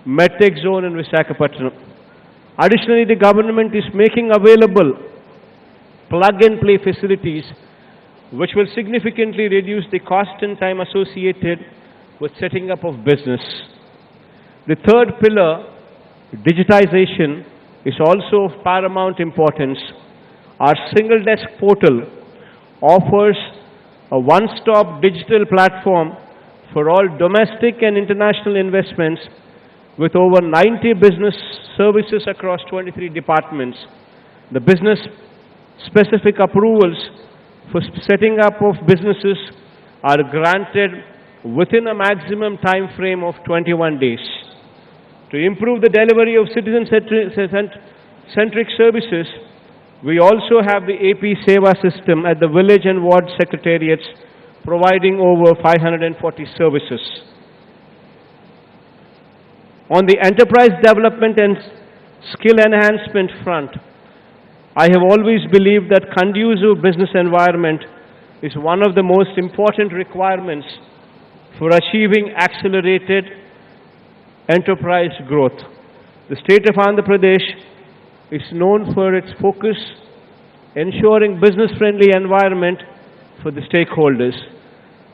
medtech zone in Visakhapatnam. Additionally, the government is making available plug-and-play facilities which will significantly reduce the cost and time associated with setting up of business. The third pillar, digitization, is also of paramount importance. Our single desk portal offers a one-stop digital platform for all domestic and international investments with over 90 business services across 23 departments. The business-specific approvals for setting up of businesses are granted within a maximum time frame of 21 days. To improve the delivery of citizen-centric services, we also have the AP Seva system at the village and ward secretariats, providing over 540 services. On the enterprise development and skill enhancement front, I have always believed that conducive business environment is one of the most important requirements for achieving accelerated enterprise growth. The state of Andhra Pradesh is known for its focus ensuring business-friendly environment for the stakeholders.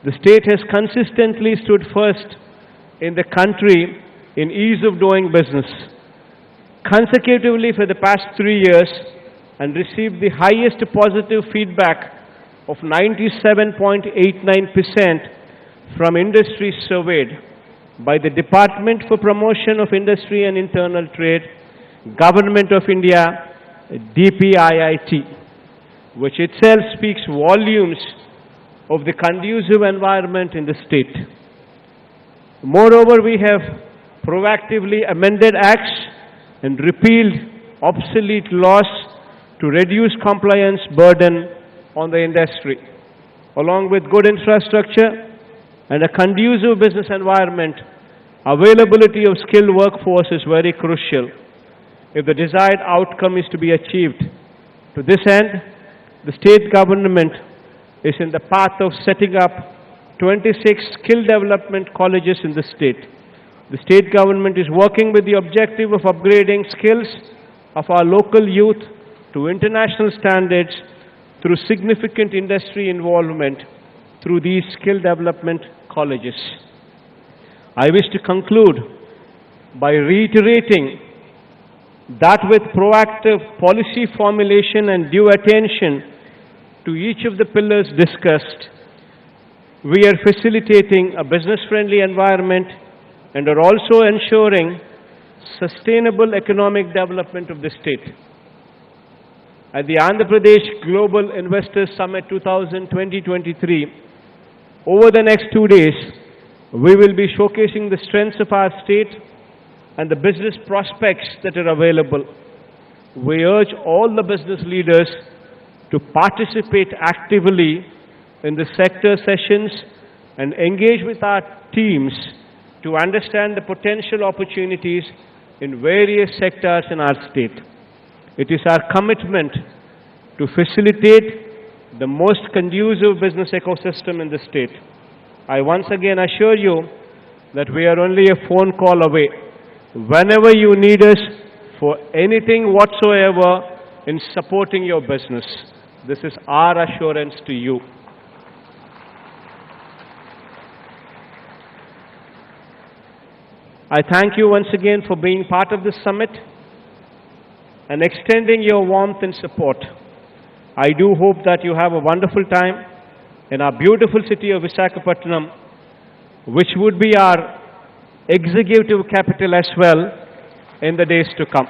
The state has consistently stood first in the country in ease of doing business, consecutively for the past 3 years, and received the highest positive feedback of 97.89% from industries surveyed by the Department for Promotion of Industry and Internal Trade, Government of India, DPIIT, which itself speaks volumes of the conducive environment in the state. Moreover, we have proactively amended acts and repealed obsolete laws to reduce compliance burden on the industry. Along with good infrastructure and a conducive business environment, availability of skilled workforce is very crucial if the desired outcome is to be achieved. To this end, the state government is in the path of setting up 26 skill development colleges in the state. The state government is working with the objective of upgrading skills of our local youth to international standards through significant industry involvement through these skill development colleges. I wish to conclude by reiterating that with proactive policy formulation and due attention to each of the pillars discussed, we are facilitating a business-friendly environment and are also ensuring sustainable economic development of the state. At the Andhra Pradesh Global Investors Summit 2020-23, over the next 2 days, we will be showcasing the strengths of our state and the business prospects that are available. We urge all the business leaders to participate actively in the sector sessions and engage with our teams to understand the potential opportunities in various sectors in our state. It is our commitment to facilitate the most conducive business ecosystem in the state. I once again assure you that we are only a phone call away. Whenever you need us for anything whatsoever in supporting your business, this is our assurance to you. I thank you once again for being part of this summit and extending your warmth and support. I do hope that you have a wonderful time in our beautiful city of Visakhapatnam, which would be our executive capital as well in the days to come.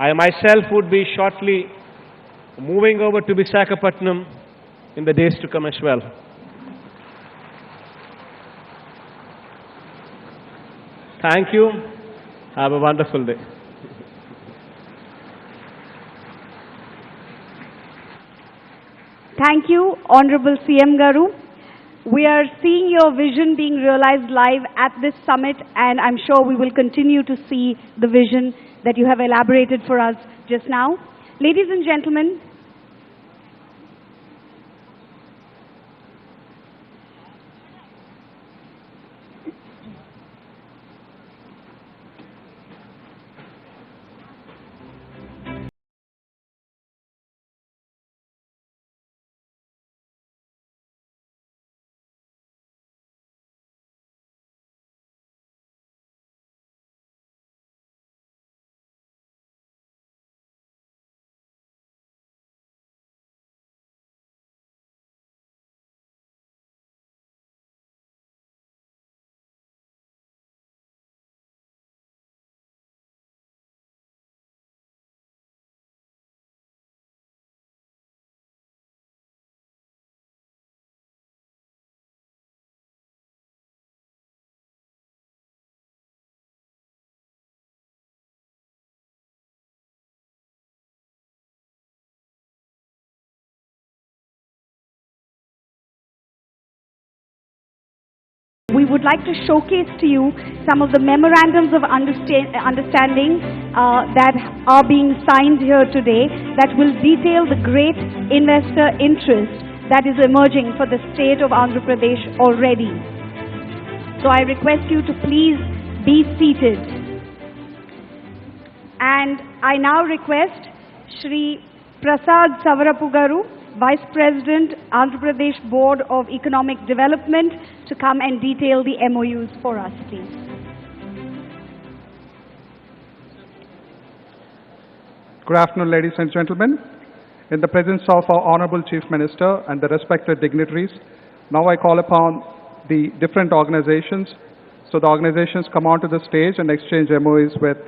I myself would be shortly moving over to Visakhapatnam in the days to come as well. Thank you. Have a wonderful day. Thank you, Honorable CM Garu. We are seeing your vision being realized live at this summit, and I'm sure we will continue to see the vision that you have elaborated for us just now. Ladies and gentlemen, we would like to showcase to you some of the memorandums of understanding that are being signed here today that will detail the great investor interest that is emerging for the state of Andhra Pradesh already. So I request you to please be seated. And I now request Shri Prasad Savarapu Garu, Vice President, Andhra Pradesh Board of Economic Development, to come and detail the MOUs for us, please. Good afternoon, ladies and gentlemen. In the presence of our Honorable Chief Minister and the respected dignitaries, now I call upon the different organizations. So the organizations come onto the stage and exchange MOUs with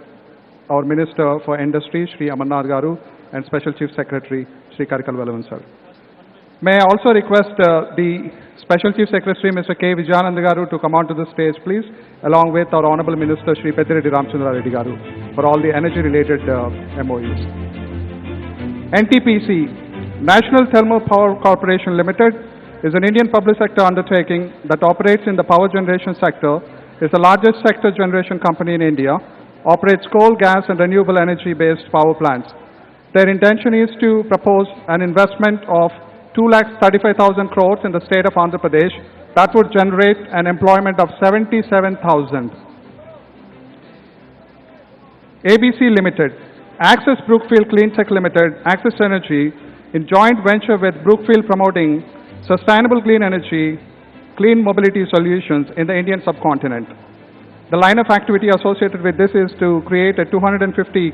our Minister for Industry, Shri Amarnath Garu, and Special Chief Secretary, Shri Karikal Velavan sir. May I also request the Special Chief Secretary, Mr. K. Vijayananda Garu, to come onto the stage, please, along with our Honorable Minister, Shri Pettireddy Ramchandra Reddy Garu, for all the energy-related MOUs. NTPC National Thermal Power Corporation Limited is an Indian public sector undertaking that operates in the power generation sector, is the largest sector generation company in India, operates coal, gas and renewable energy-based power plants. Their intention is to propose an investment of 2,35,000 crores in the state of Andhra Pradesh that would generate an employment of 77,000. ABC Limited, Access Brookfield Clean Tech Limited, Access Energy, in joint venture with Brookfield promoting sustainable clean energy, clean mobility solutions in the Indian subcontinent. The line of activity associated with this is to create a 250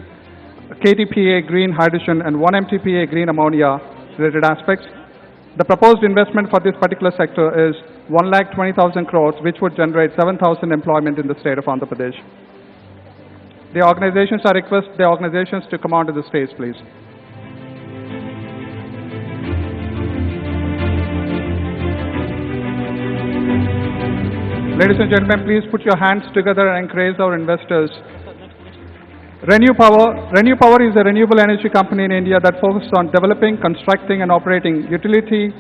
KTPA green hydrogen and 1 MTPA green ammonia related aspects. The proposed investment for this particular sector is 1,20,000 crores, which would generate 7,000 employment in the state of Andhra Pradesh. The organizations are request the organizations to come onto the stage, please. Ladies and gentlemen, please put your hands together and encourage our investors. Renewable is a renewable energy company in India that focuses on developing, constructing and operating utility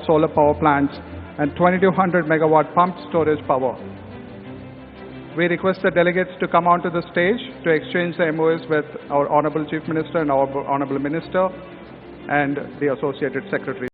solar power plants and 2200 megawatt pumped storage power. We request the delegates to come onto the stage to exchange the MOUs with our Honorable Chief Minister and our Honorable Minister and the Associated Secretary.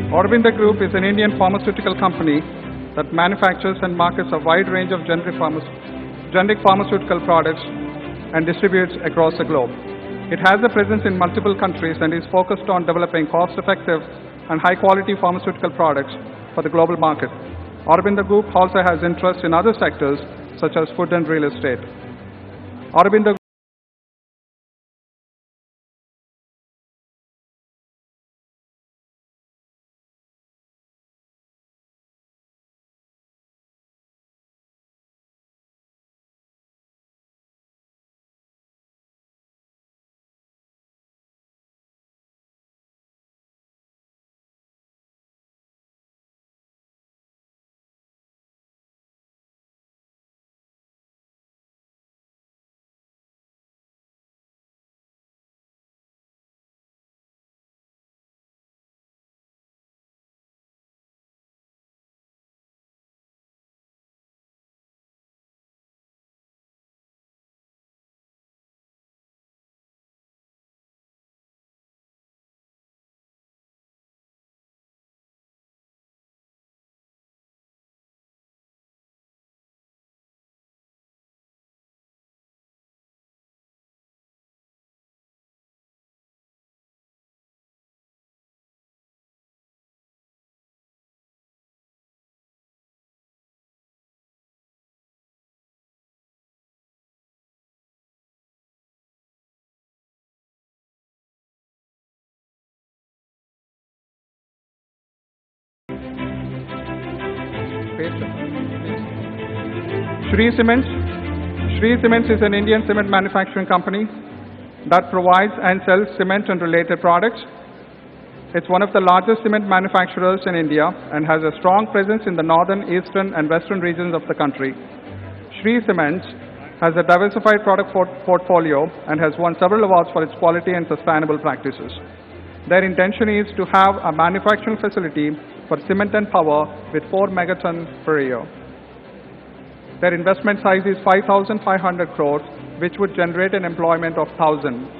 Aurobindo Group is an Indian pharmaceutical company that manufactures and markets a wide range of generic pharmaceutical products and distributes across the globe. It has a presence in multiple countries and is focused on developing cost-effective and high-quality pharmaceutical products for the global market. Aurobindo Group also has interest in other sectors such as food and real estate. Aurobindo Shree Cements. Shree Cements is an Indian cement manufacturing company that provides and sells cement and related products. It's one of the largest cement manufacturers in India and has a strong presence in the northern, eastern and western regions of the country. Shree Cements has a diversified product portfolio and has won several awards for its quality and sustainable practices. Their intention is to have a manufacturing facility for cement and power with 4 megatons per year. Their investment size is 5,500 crores, which would generate an employment of 1,000.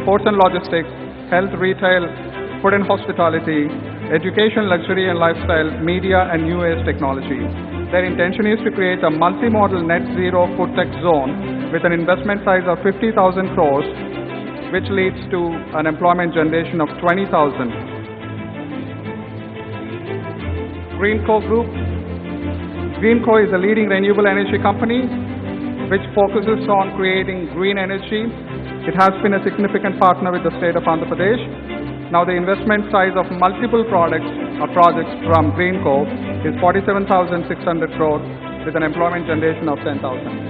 ports and logistics, health, retail, food and hospitality, education, luxury and lifestyle, media and new age technology. Their intention is to create a multi-modal net zero food tech zone with an investment size of 50,000 crores, which leads to an employment generation of 20,000. Greenco Group. Greenco is a leading renewable energy company which focuses on creating green energy. It has been a significant partner with the state of Andhra Pradesh. Now the investment size of multiple products or projects from Greenco is 47,600 crores with an employment generation of 10,000.